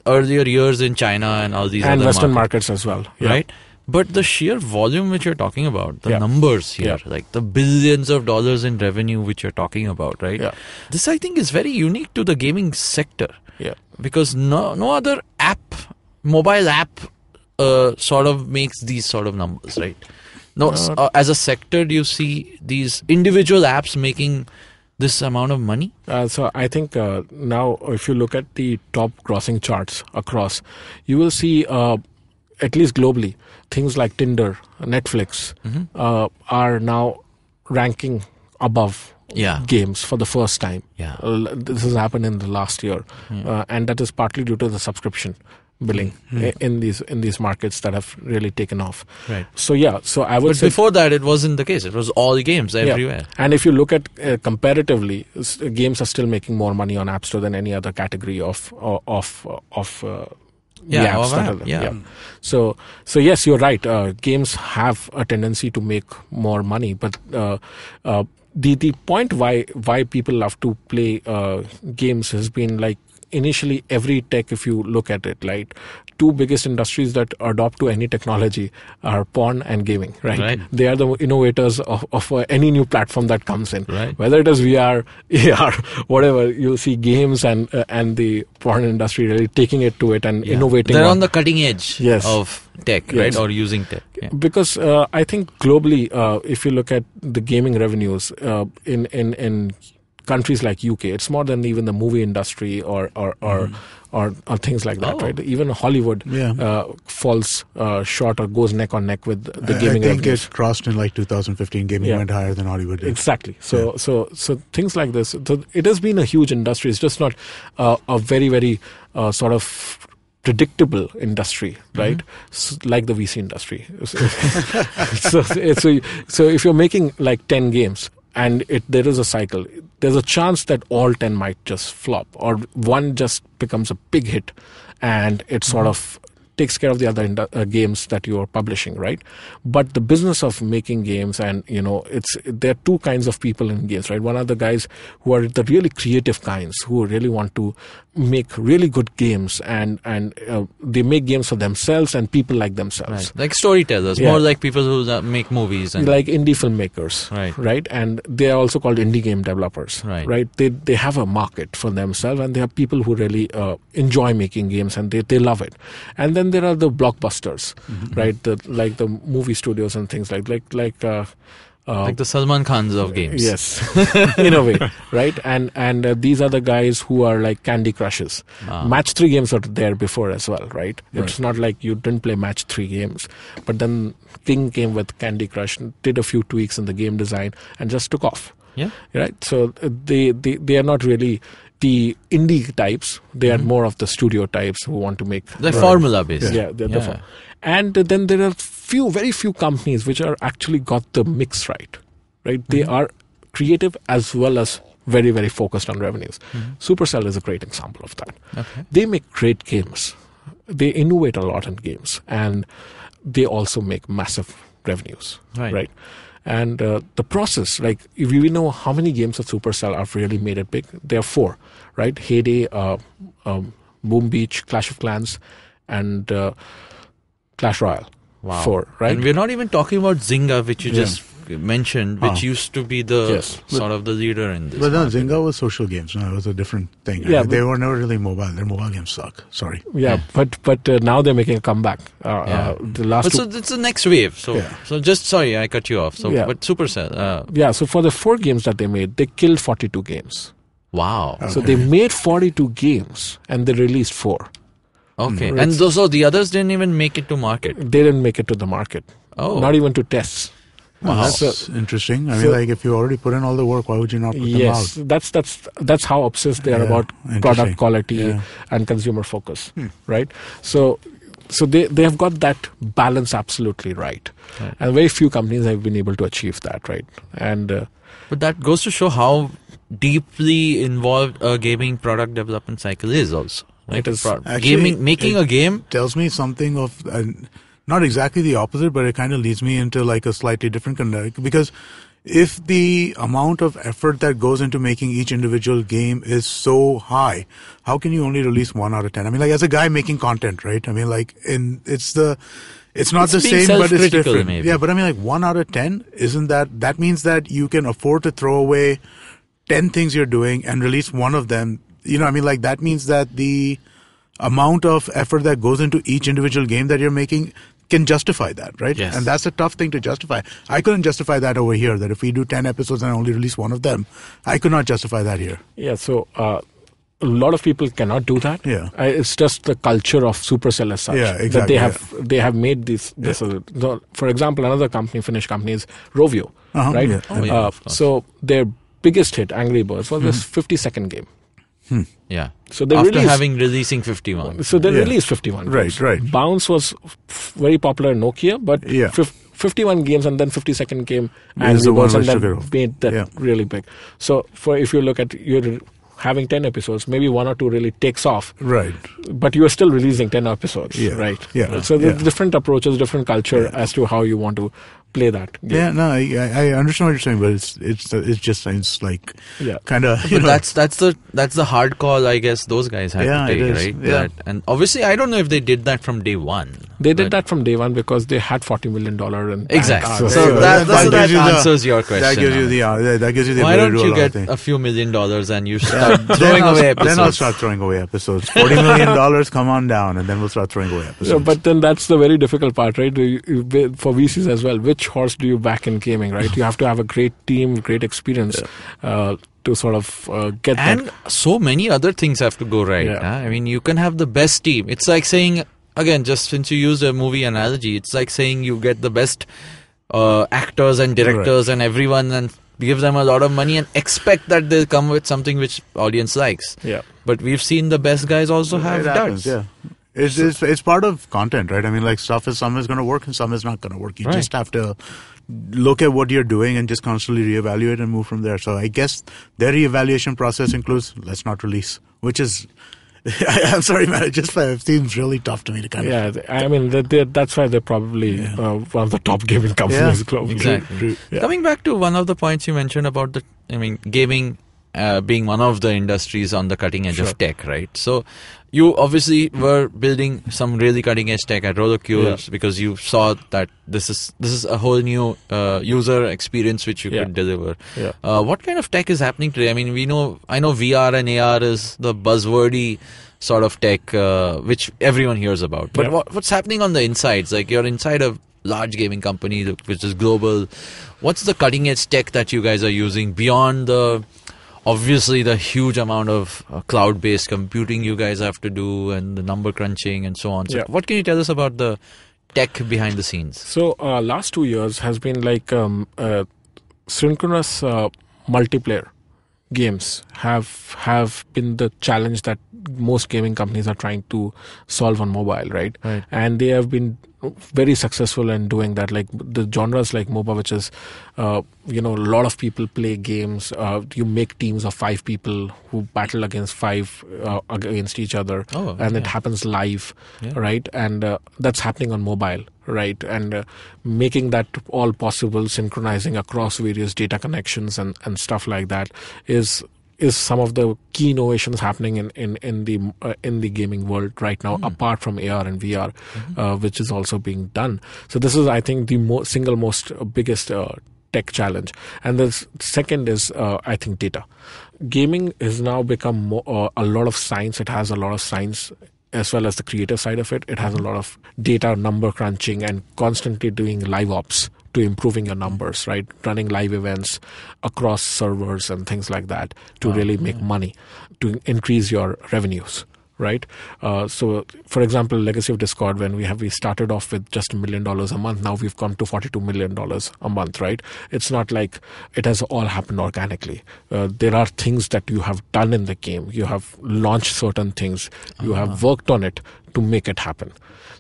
years in China and all these and other Western markets as well. Yeah. Right? But the sheer volume which you're talking about, the numbers here, like the billions of dollars in revenue which you're talking about, right? Yeah. This, I think, is very unique to the gaming sector. Yeah. Because no other mobile app sort of makes these sort of numbers, right? No, as a sector, do you see these individual apps making this amount of money? So I think now if you look at the top grossing charts across, you will see, at least globally, things like Tinder, Netflix are now ranking above games for the first time. Yeah. This has happened in the last year. And that is partly due to the subscription billing in these markets that have really taken off. Right. So I would say before that it wasn't the case. It was all games everywhere. And if you look at comparatively, games are still making more money on App Store than any other category of apps. So yes, you're right. Games have a tendency to make more money, but the point why people love to play games has been like, initially every tech, if you look at it, right, two biggest industries that adopt to any technology are porn and gaming, right? They are the innovators of any new platform that comes in, whether it is VR, AR, whatever. You see games and the porn industry really taking it to it and innovating. They're on the cutting edge of tech, right? Or using tech. Because I think globally, if you look at the gaming revenues in countries like UK, it's more than even the movie industry or things like that, right? Even Hollywood falls short or goes neck on neck with the gaming revenues. I think it crossed in like 2015. Gaming went higher than Hollywood did. Exactly. So things like this. So it has been a huge industry. It's just not a very, very sort of predictable industry, right? Like the VC industry. So if you're making like 10 games, and there is a cycle, there's a chance that all 10 might just flop, or one just becomes a big hit and it sort of takes care of the other games that you are publishing, right? But the business of making games, and there are two kinds of people in games, right? One are the guys who are the really creative kinds, who really want to make really good games, and they make games for themselves and people like themselves, like storytellers, more like people who make movies, and like indie filmmakers, right? And they are also called indie game developers, right? They have a market for themselves, and they are people who really enjoy making games, and they love it. And then there are the blockbusters, right? Like the movie studios and things like the Salman Khans of games. Yes, in a way, right? And these are the guys who are like Candy Crushes. Match 3 games were there before as well, right? It's not like you didn't play Match 3 games, but then King came with Candy Crush, did a few tweaks in the game design, and just took off. Yeah, right. So they are not really the indie types. They are more of the studio types who want to make the formula based. And then there are very few companies which are actually got the mix right? They are creative as well as very, very focused on revenues. Supercell is a great example of that. They make great games. They innovate a lot in games, and they also make massive revenues, right? And the process, like, if we know how many games of Supercell have really made it big, there are 4, right? Heyday, Boom Beach, Clash of Clans, and Clash Royale. Wow. 4, right? And we're not even talking about Zynga, which you just mentioned, which used to be the sort of the leader in this. But no, Zynga was social games. No, it was a different thing. Yeah, they were never really mobile. Their mobile games suck. Sorry. Yeah, but now they're making a comeback. The last so it's the next wave. So just sorry, I cut you off. So but Supercell. So for the 4 games that they made, they killed 42 games. Wow. Okay. So they made 42 games and they released 4. Okay. And so the others didn't even make it to market. They didn't make it to the market. Oh. Not even to tests. Wow. That's interesting. I mean, like, if you already put in all the work, why would you not put them out? That's how obsessed they are about product quality and consumer focus, right? So they have got that balance absolutely right. And very few companies have been able to achieve that, right? And but that goes to show how deeply involved a gaming product development cycle is also. Right? Actually, making a game tells me something of not exactly the opposite, but it kind of leads me into like a slightly different context, because if the amount of effort that goes into making each individual game is so high, how can you only release 1 out of 10? I mean, like, as a guy making content, right? I mean, like, it's not the same, but it's different. Maybe. Yeah, but I mean, like, 1 out of 10, isn't that means that you can afford to throw away 10 things you're doing and release one of them. You know, I mean, like, that means that the amount of effort that goes into each individual game that you're making can justify that, right? Yes. And that's a tough thing to justify. I couldn't justify that over here, that if we do 10 episodes and I only release one of them, I could not justify that here. Yeah, so a lot of people cannot do that. Yeah. It's just the culture of Supercell as such. Yeah, exactly. That they have made this. For example, another company, Finnish company, is Rovio, right? Yeah. Oh, yeah, of course. So their biggest hit, Angry Birds, was this 50-second game. Yeah. So they After releasing 51. So they released 51 games. Right. Bounce was very popular in Nokia, but Yeah. 51 games and then 50-second game Is and the one and which took it then off. made that really big. So if you look at you're having 10 episodes, maybe 1 or 2 really takes off. Right. But you are still releasing 10 episodes, Yeah. right? Yeah. So there's Yeah. different approaches, different culture as to how you want to play that game. Yeah, no, I understand what you're saying, but it just sounds like kind of. But that's the hard call, I guess those guys had to Yeah, it take, is. right? Yeah. And obviously, I don't know if they did that from day one. They did that from day one because they had $40 million in Exactly. bank. So that answers your question. That gives you the Why ability don't to do you a lot of get things. a few $1 million and you start throwing away episodes? Then I'll start throwing away episodes. $40 million, come on down, and then we'll start throwing away episodes. Yeah, but then that's the very difficult part, right? For VCs as well, which horse do you back in gaming, right? You have to have a great team, great experience to sort of get that. And so many other things have to go right. Yeah. I mean, you can have the best team. It's like saying, again, just since you used a movie analogy, it's like saying you get the best actors and directors and everyone and give them a lot of money and expect that they'll come with something which audience likes. Yeah. But we've seen the best guys also have duds. Yeah. It's part of content, right? I mean, like, some is going to work and some is not going to work. You just have to look at what you're doing and just constantly reevaluate and move from there. So I guess their reevaluation process includes let's not release, which is, I'm sorry, man, it just seems really tough to me to kind of. Yeah, I mean, that's why they're probably one of the top gaming companies globally. Exactly. Yeah. Coming back to one of the points you mentioned about gaming being one of the industries on the cutting edge of tech, right? So you obviously were building some really cutting edge tech at Rollercoils because you saw that this is a whole new user experience which you could deliver. Yeah. What kind of tech is happening today? I mean, I know VR and AR is the buzzwordy sort of tech which everyone hears about. But what's happening on the insides? Like, you're inside a large gaming company which is global. What's the cutting edge tech that you guys are using beyond obviously the huge amount of cloud-based computing you guys have to do and the number crunching and so on? So what can you tell us about the tech behind the scenes? So last 2 years has been like synchronous multiplayer games have been the challenge that most gaming companies are trying to solve on mobile, right? And they have been very successful in doing that. Like the genres like MOBA, which is a lot of people play games. You make teams of 5 people who battle against 5 against each other, and it happens live, right? And that's happening on mobile, right? And making that all possible, synchronizing across various data connections and stuff like that is some of the key innovations happening in the gaming world right now, apart from AR and VR, which is also being done. So this is, I think, the single most biggest tech challenge. And the second is, I think, data. Gaming has now become a lot of science. It has a lot of science as well as the creative side of it. It has a lot of data, number crunching, and constantly doing live ops to improving your numbers, right? Running live events across servers and things like that to really make money, to increase your revenues, right? So, for example, Legacy of Discord, when we started off with just $1 million a month, now we've come to $42 million a month, right? It's not like it has all happened organically. There are things that you have done in the game. You have launched certain things. You have worked on it to make it happen.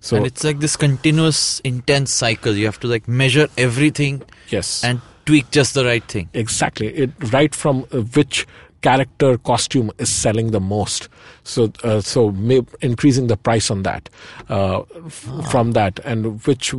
So, and it's like this continuous, intense cycle. You have to like measure everything, yes, and tweak just the right thing. Exactly. Right from which character costume is selling the most. So increasing the price on that from that, and which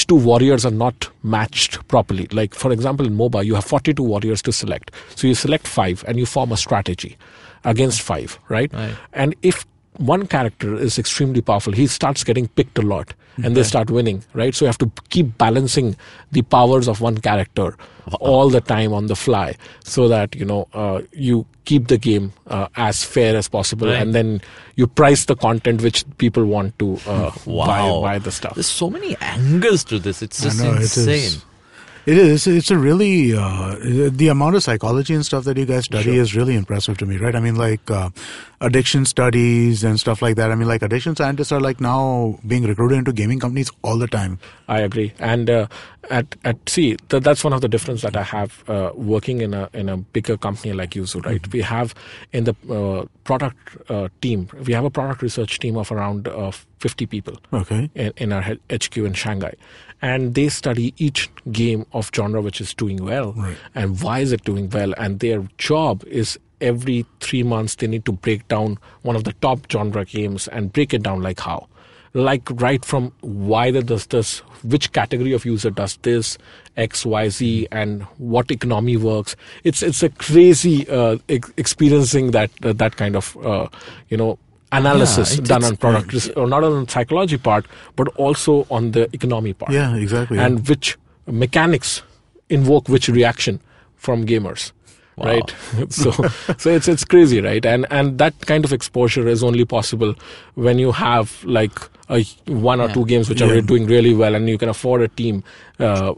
two warriors are not matched properly. Like, for example, in MOBA, you have 42 warriors to select. So you select 5 and you form a strategy against 5, right? And if one character is extremely powerful, he starts getting picked a lot and they start winning, right? So you have to keep balancing the powers of one character all the time on the fly, so that you keep the game as fair as possible, and then you price the content which people want to buy the stuff. There's so many angles to this. It's just insane. It is. It's a really the amount of psychology and stuff that you guys study is really impressive to me, right? I mean, like addiction studies and stuff like that. I mean, like addiction scientists are like now being recruited into gaming companies all the time. I agree, and that's one of the difference that I have working in a bigger company like Yoozoo, right? We have in the product team, we have a product research team of around 50 people. Okay. In our HQ in Shanghai. And they study each game of genre which is doing well, and why is it doing well. And their job is every 3 months they need to break down one of the top genre games and break it down like how. Like right from why that does this, which category of user does this, X, Y, Z, and what economy works. It's a crazy experiencing that kind of analysis done on product, or not on the psychology part, but also on the economy part. Yeah, exactly. And which mechanics invoke which reaction from gamers. Wow. Right? So it's crazy, right? And that kind of exposure is only possible when you have like one or two games which are doing really well, and you can afford a team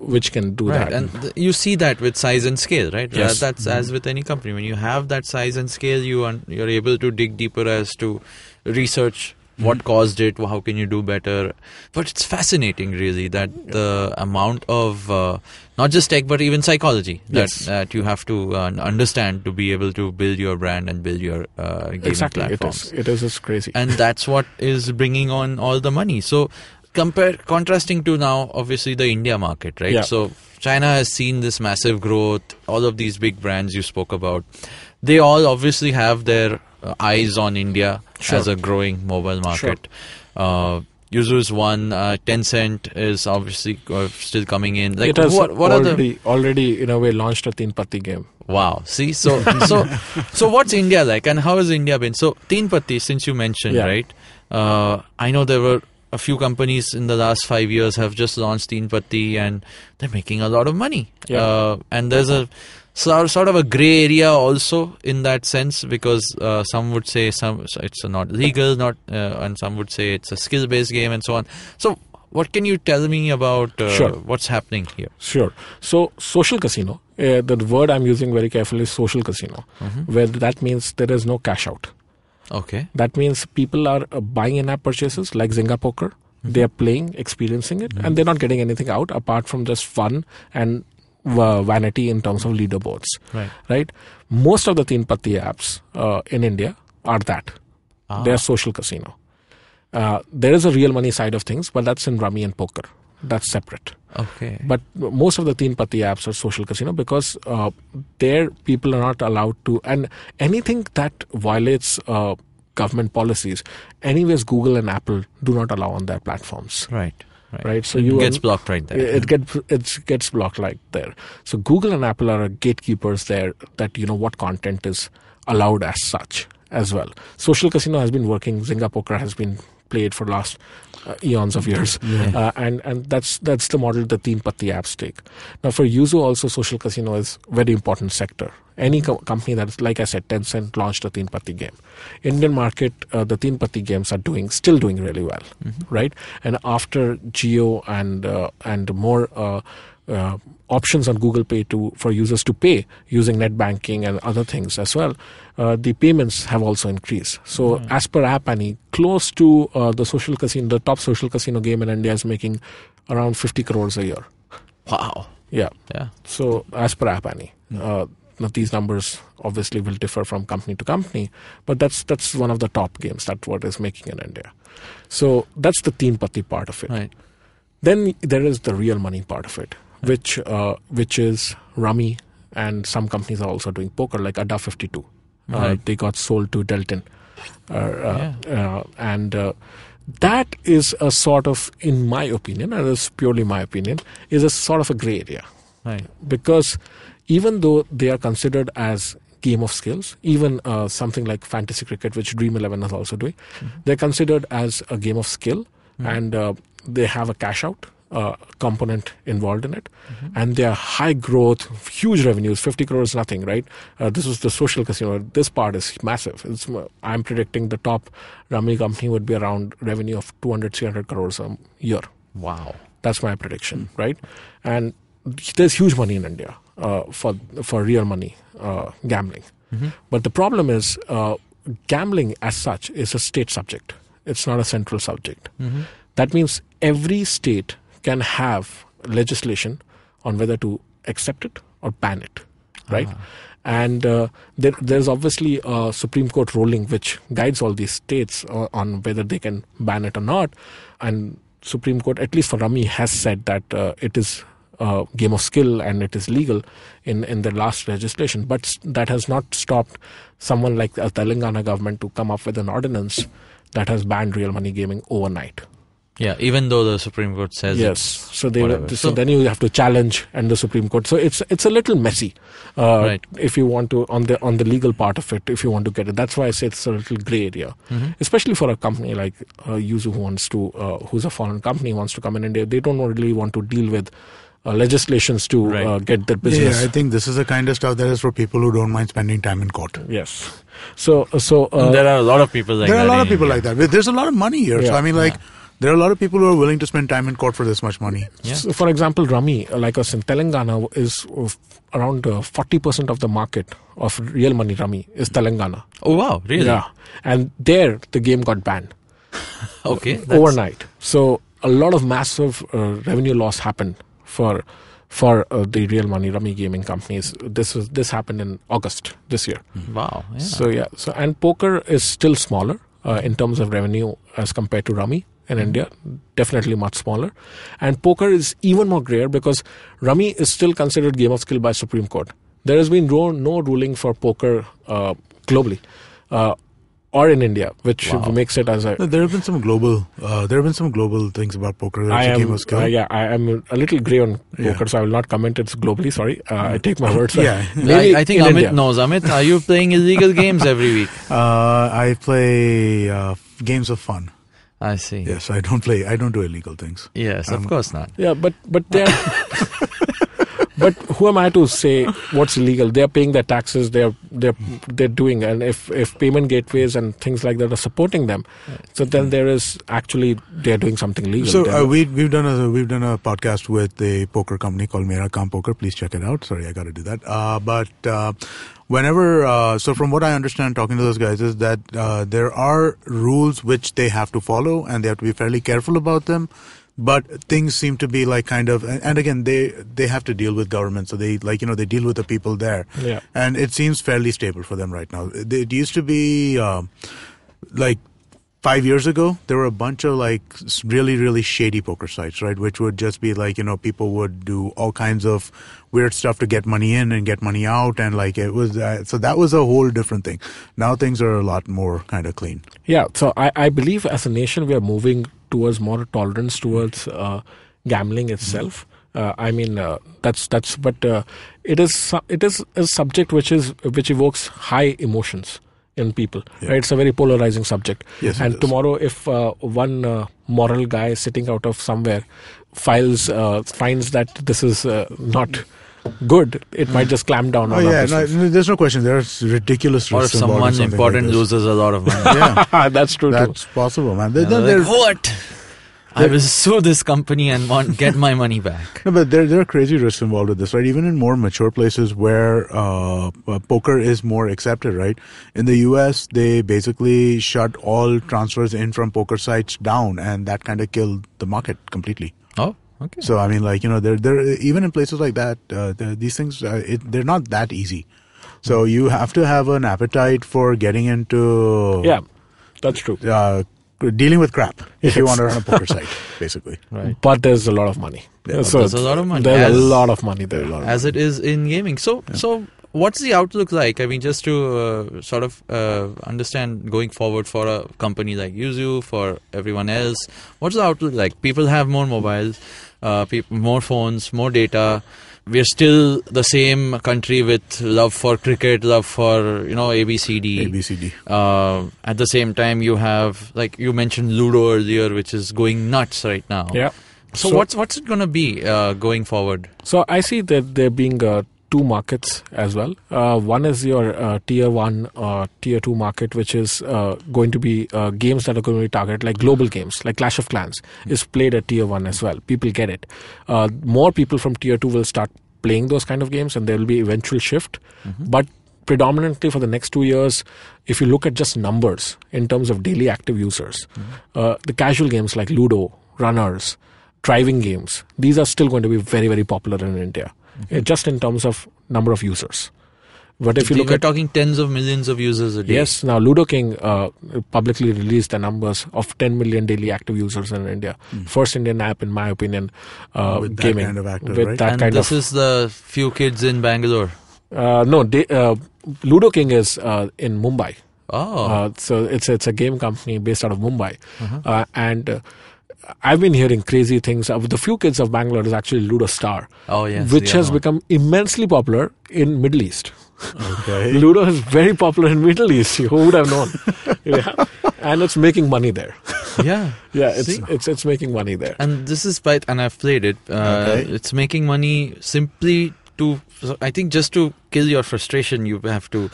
which can do that. And you see that with size and scale, right? Yes. That's as with any company. When you have that size and scale, you're able to dig deeper as to research what caused it, how can you do better. But it's fascinating, really, that the amount of not just tech but even psychology that you have to understand to be able to build your brand and build your gaming platforms. It is just crazy. And that's what is bringing on all the money. So contrasting to now, obviously, the India market, right? Yeah. So China has seen this massive growth. All of these big brands you spoke about, they all obviously have their eyes on India as a growing mobile market. Yoozoo's one, Tencent is obviously still coming in. Like, it has what already in a way launched a Teen Patti game. Wow. See, so what's India like, and how has India been? So Teen Patti, since you mentioned, right? I know there were a few companies in the last 5 years have just launched Teen Patti, and they're making a lot of money. And there's a sort of a grey area also in that sense, because some would say it's not legal, and some would say it's a skill-based game and so on. So what can you tell me about what's happening here? Sure. So social casino, the word I'm using very carefully is social casino, where that means there is no cash out. Okay. That means people are buying in-app purchases like Zynga Poker. They are playing, experiencing it, and they're not getting anything out apart from just fun and vanity in terms of leaderboards. Right? Most of the Teen Patti apps in India are that. They're social casino. There is a real money side of things, but that's in Rummy and Poker. That's separate. Okay. But most of the Teen Patti apps are social casino because there people are not allowed to, and anything that violates government policies, anyways, Google and Apple do not allow on their platforms. Right. So it gets blocked right there. It gets blocked right there. So Google and Apple are gatekeepers there that what content is allowed as such as well. Social casino has been working. Zynga Poker has been played for last eons of years, and that's the model the Teen Patti apps take. Now for Yoozoo also, social casino is very important sector. Any company that is, like I said, Tencent launched a Teen Patti game. Indian market, the Teen Patti games are still doing really well, right? And after Jio and more options on Google Pay for users to pay using net banking and other things as well, the payments have also increased. So as per App Annie, close to the social casino, the top social casino game in India is making around 50 crores a year. Wow. Yeah. So as per App Annie. Now these numbers obviously will differ from company to company, but that's one of the top games. That's what is making in India. So that's the Teen Patti part of it. Right. Then there is the real money part of it, which is Rummy, and some companies are also doing poker, like Adda 52. They got sold to Delton. That is a sort of, in my opinion, and it's purely my opinion, is a sort of a gray area. Right. Because even though they are considered as game of skills, even something like fantasy cricket, which Dream 11 is also doing, they're considered as a game of skill, and they have a cash out component involved in it, and they are high growth, huge revenues. 50 crores nothing, right? This is the social casino. This part is massive. I'm predicting the top Rummy company would be around revenue of 200-300 crores a year. Wow. That's my prediction, right? And there's huge money in India for real money gambling. But the problem is gambling as such is a state subject. It's not a central subject. That means every state can have legislation on whether to accept it or ban it, right? And there's obviously a Supreme Court ruling which guides all these states on whether they can ban it or not. And Supreme Court, at least for Rummy, has said that it is a game of skill and it is legal in the last legislation. But that has not stopped someone like the Telangana government to come up with an ordinance that has banned real money gaming overnight. Yeah, even though the Supreme Court says yes, so then you have to challenge and the Supreme Court. So it's a little messy, right? If you want to on the legal part of it, if you want to get it. That's why I say it's a little grey area, especially for a company like Yoozoo who's a foreign company, wants to come in India. They don't really want to deal with legislations to get their business. Yeah, I think this is the kind of stuff that is for people who don't mind spending time in court. Yes. So there are a lot of people like that. There are a lot of people like that. There's a lot of money here. Yeah. So I mean, there are a lot of people who are willing to spend time in court for this much money. Yeah. So for example, Rummy, like us in Telangana, is around 40% of the market of real money Rummy is Telangana. Oh wow, really? Yeah, and there the game got banned. Okay, overnight. So a lot of massive revenue loss happened for the real money Rummy gaming companies. This happened in August this year. Wow. Yeah. So and poker is still smaller in terms of revenue as compared to Rummy in India, definitely much smaller. And poker is even more grayer because Rummy is still considered game of skill by Supreme Court. There has been no ruling for poker globally or in India, which makes it as a... There have been some global things about poker. That's a game of skill. I am a little grey on poker, so I will not comment it's globally. Sorry, I take my words. Yeah, I think Amit India knows. Amit, are you playing illegal games every week? I play games of fun. I see. Yes, I don't do illegal things. Yes, of course not. Yeah, but they're... But who am I to say what's illegal? They're paying their taxes. They're doing, and if payment gateways and things like that are supporting them, so then there is actually they're doing something legal. So we've done a podcast with a poker company called Mera Kaam Poker. Please check it out. Sorry, I got to do that. Whenever, so from what I understand talking to those guys is that there are rules which they have to follow and they have to be fairly careful about them. But things seem to be like kind of, and again, they have to deal with government. So they they deal with the people there. Yeah. And it seems fairly stable for them right now. It used to be like 5 years ago, there were a bunch of like really, really shady poker sites, right? Which would just be like, people would do all kinds of weird stuff to get money in and get money out. And like it was, so that was a whole different thing. Now things are a lot more kind of clean. Yeah. So I believe as a nation, we are moving towards more tolerance towards gambling itself. But it is a subject which evokes high emotions in people. Yeah. Right? It's a very polarizing subject. Yes, and tomorrow, if one moral guy sitting out of somewhere finds that this is not good, it might just clamp down on there's no question. There's ridiculous risks. Or if someone important loses a lot of money. Yeah, that's true. That's possible, man. What? I will sue this company and get my money back. No, but there are crazy risks involved with this, right? Even in more mature places where poker is more accepted, right? In the US, they basically shut all transfers in from poker sites down, and that kind of killed the market completely. Oh, okay. So I mean, they're even in places like that, these things they're not that easy. So you have to have an appetite for getting into. Yeah, that's true. dealing with crap if you want to run a poker site, basically. Right. But there's a lot of money. Yeah, so there's a lot of money. There's a lot of money there. As it is in gaming. So what's the outlook like? I mean, just to sort of understand going forward for a company like Yoozoo, for everyone else, what's the outlook like? People have more mobiles, more phones, more data. We're still the same country with love for cricket, love for, ABCD. At the same time, you have, like you mentioned, Ludo earlier, which is going nuts right now. Yeah. So what's it going to be going forward? So I see that there being two markets as well. One is your tier 1 or tier 2 market, which is going to be games that are going to be targeted, like global games, like Clash of Clans is played at tier 1 as well. People get it. More people from tier 2 will start playing those kind of games, and there will be eventual shift. But predominantly for the next 2 years, if you look at just numbers in terms of daily active users, the casual games like Ludo, runners, driving games, these are still going to be very, very popular in India. Just in terms of number of users. But if you look we're talking tens of millions of users a day. Yes, now Ludo King publicly released the numbers of 10 million daily active users in India. First Indian app, in my opinion, with gaming. That kind of active, with right? that And kind this of, is the few kids in Bangalore. No, Ludo King is in Mumbai. Oh. So it's a game company based out of Mumbai. And I've been hearing crazy things. The few kids of Bangalore is actually Ludo Star, which has become immensely popular in Middle East. Okay. Ludo is very popular in Middle East. Who would have known? And it's making money there. Yeah. It's making money there. And this is and I've played it. It's making money simply I think just to kill your frustration, you have to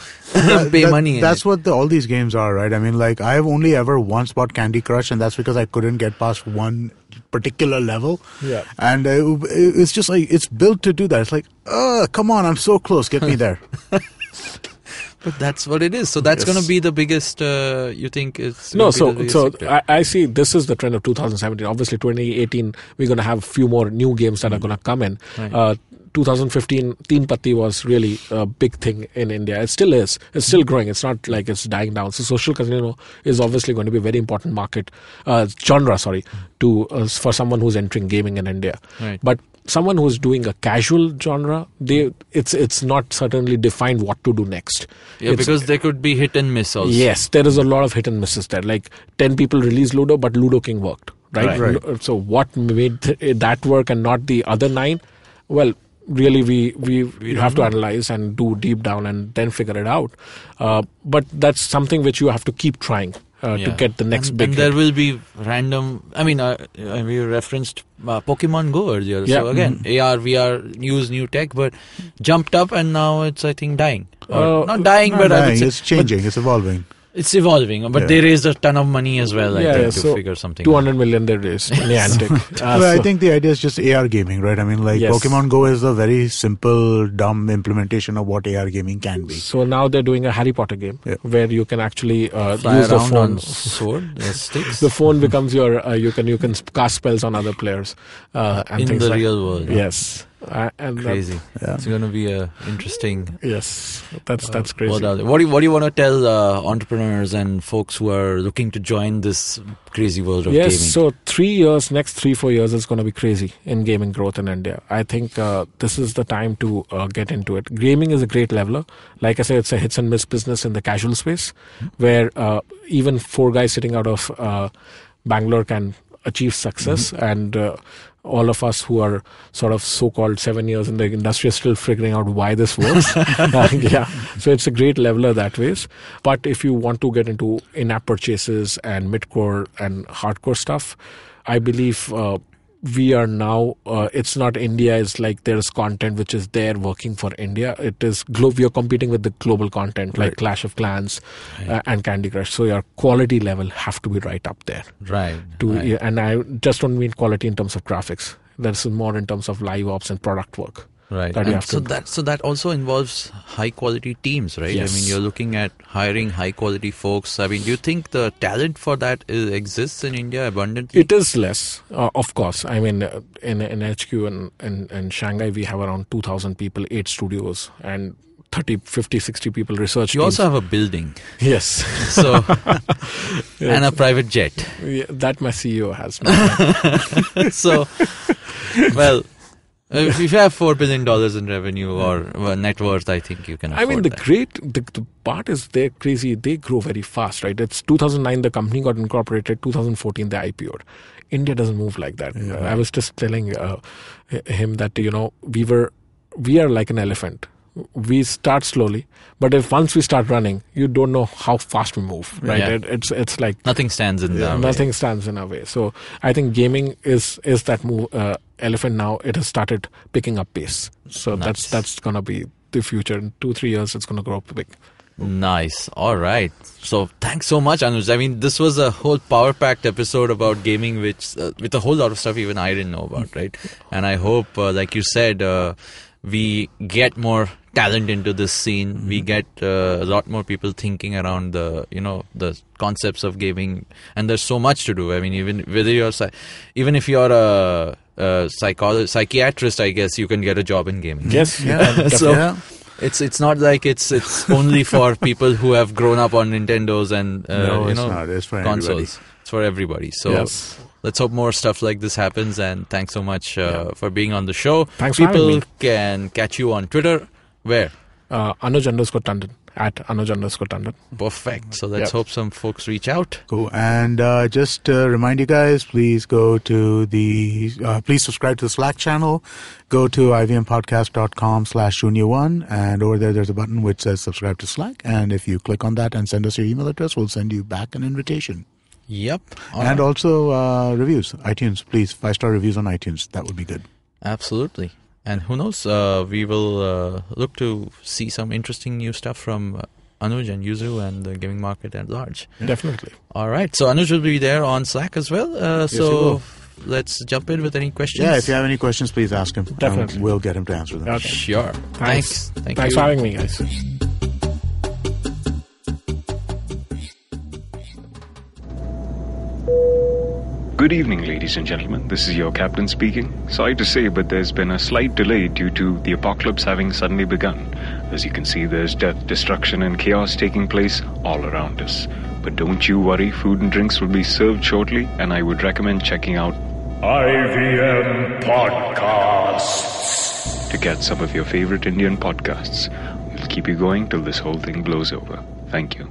pay money. That's what all these games are, right? I mean, like, I've only ever once bought Candy Crush, and that's because I couldn't get past one particular level. Yeah. And it's just like, it's built to do that. It's like, come on, I'm so close, get me there. But that's what it is. So that's going to be the biggest, you think it's... No, so I see this is the trend of 2017. Obviously, 2018, we're going to have a few more new games that are going to come in. Right. 2015, Teen Patti was really a big thing in India. It still is. It's still growing. It's not like it's dying down. So social casino is obviously going to be a very important genre, for someone who's entering gaming in India. Right. But someone who's doing a casual genre, it's not certainly defined what to do next. Yeah, because there could be hit and miss also. Yes, there is a lot of hit and misses there. Like 10 people released Ludo, but Ludo King worked. Right. So what made that work and not the other 9? Well, really we have to analyze and do deep down and then figure it out. But that's something which you have to keep trying to get the next big and there will be random, we referenced Pokemon Go earlier. Yeah. So again, AR, VR use new tech, but jumped up and now it's, I think, dying. Not dying, but dying. I would say, it's changing, it's evolving. It's evolving, but they raised a ton of money as well, I think, to figure something 200 million they raised in Niantic. I think the idea is just AR gaming, right? I mean, like, Pokemon Go is a very simple, dumb implementation of what AR gaming can be. So now they're doing a Harry Potter game where you can actually use the phone. On sword, sticks. The phone becomes your, you can cast spells on other players. And in things the like, real world. Yes. And crazy. It's going to be interesting. Yes, that's crazy. What do you want to tell entrepreneurs and folks who are looking to join this crazy world of gaming? Yes, so next 3-4 years is going to be crazy in gaming growth in India. I think this is the time to get into it. Gaming is a great leveler. Like I said, it's a hits and miss business in the casual space, where even 4 guys sitting out of Bangalore can achieve success, and all of us who are sort of so-called 7 years in the industry are still figuring out why this works. So it's a great leveler that ways. But if you want to get into in-app purchases and mid-core and hardcore stuff, I believe we are now, it's not India, it's like there's content which is there working for India. It is we are competing with the global content like Clash of Clans and Candy Crush. So your quality level have to be right up there. Right. And I just don't mean quality in terms of graphics. That's more in terms of live ops and product work. Right. So that also involves high quality teams, right? Yes. I mean, you're looking at hiring high quality folks. I mean, do you think the talent for that exists in India abundantly? It is less, of course. I mean, in HQ and Shanghai, we have around 2,000 people, 8 studios, and 30, 50, 60 people research You teams. also have a building. Yes. So, and a private jet. Yeah, that my CEO has. Not. So, well, if you have $4 billion in revenue or net worth, I think you can afford I mean, that. the part is they're crazy. They grow very fast, right? It's 2009, the company got incorporated. 2014, they IPO'd. India doesn't move like that. Yeah. I was just telling him that, we are like an elephant. We start slowly, but if once we start running, you don't know how fast we move, right? Yeah. It's like Nothing stands in our way. nothing stands in our way. So I think gaming is that move. Elephant now, it has started picking up pace. So Nice. that's gonna be the future. In 2-3 years, it's gonna grow up big. Nice. All right. So thanks so much, Anuj. I mean, this was a whole power-packed episode about gaming, which with a whole lot of stuff even I didn't know about, right? And I hope, like you said, we get more talent into this scene. We get a lot more people thinking around the concepts of gaming, and there's so much to do. I mean, even if you're a psychiatrist, I guess you can get a job in gaming. Yes. Yeah. So it's not like it's only for people who have grown up on Nintendos and No, it's not. It's for consoles. everybody. It's for everybody. So Yes. let's hope more stuff like this happens. And thanks so much for being on the show. Thanks for having People me. can catch you on Twitter. Where? Anuj_Tandon at Anuj_Tandon. Perfect. So let's Yep. hope some folks reach out. Cool. And just remind you guys, please go to please subscribe to the Slack channel. Go to ivmpodcast.com/Shunya One, and over there's a button which says subscribe to Slack. And if you click on that and send us your email address, we'll send you back an invitation. Yep. And also reviews, iTunes, please 5-star reviews on iTunes. That would be good. Absolutely. And who knows, we will look to see some interesting new stuff from Anuj and Yoozoo and the gaming market at large. Definitely. All right. So Anuj will be there on Slack as well. he will. Let's jump in with any questions. Yeah, if you have any questions, please ask him. Definitely. We'll get him to answer them. Okay. Sure. Thanks. Thank Thanks you. for having me, guys. Good evening, ladies and gentlemen. This is your captain speaking. Sorry to say, but there's been a slight delay due to the apocalypse having suddenly begun. As you can see, there's death, destruction, and chaos taking place all around us. But don't you worry, food and drinks will be served shortly, and I would recommend checking out IVM Podcasts. to get some of your favorite Indian podcasts. We'll keep you going till this whole thing blows over. Thank you.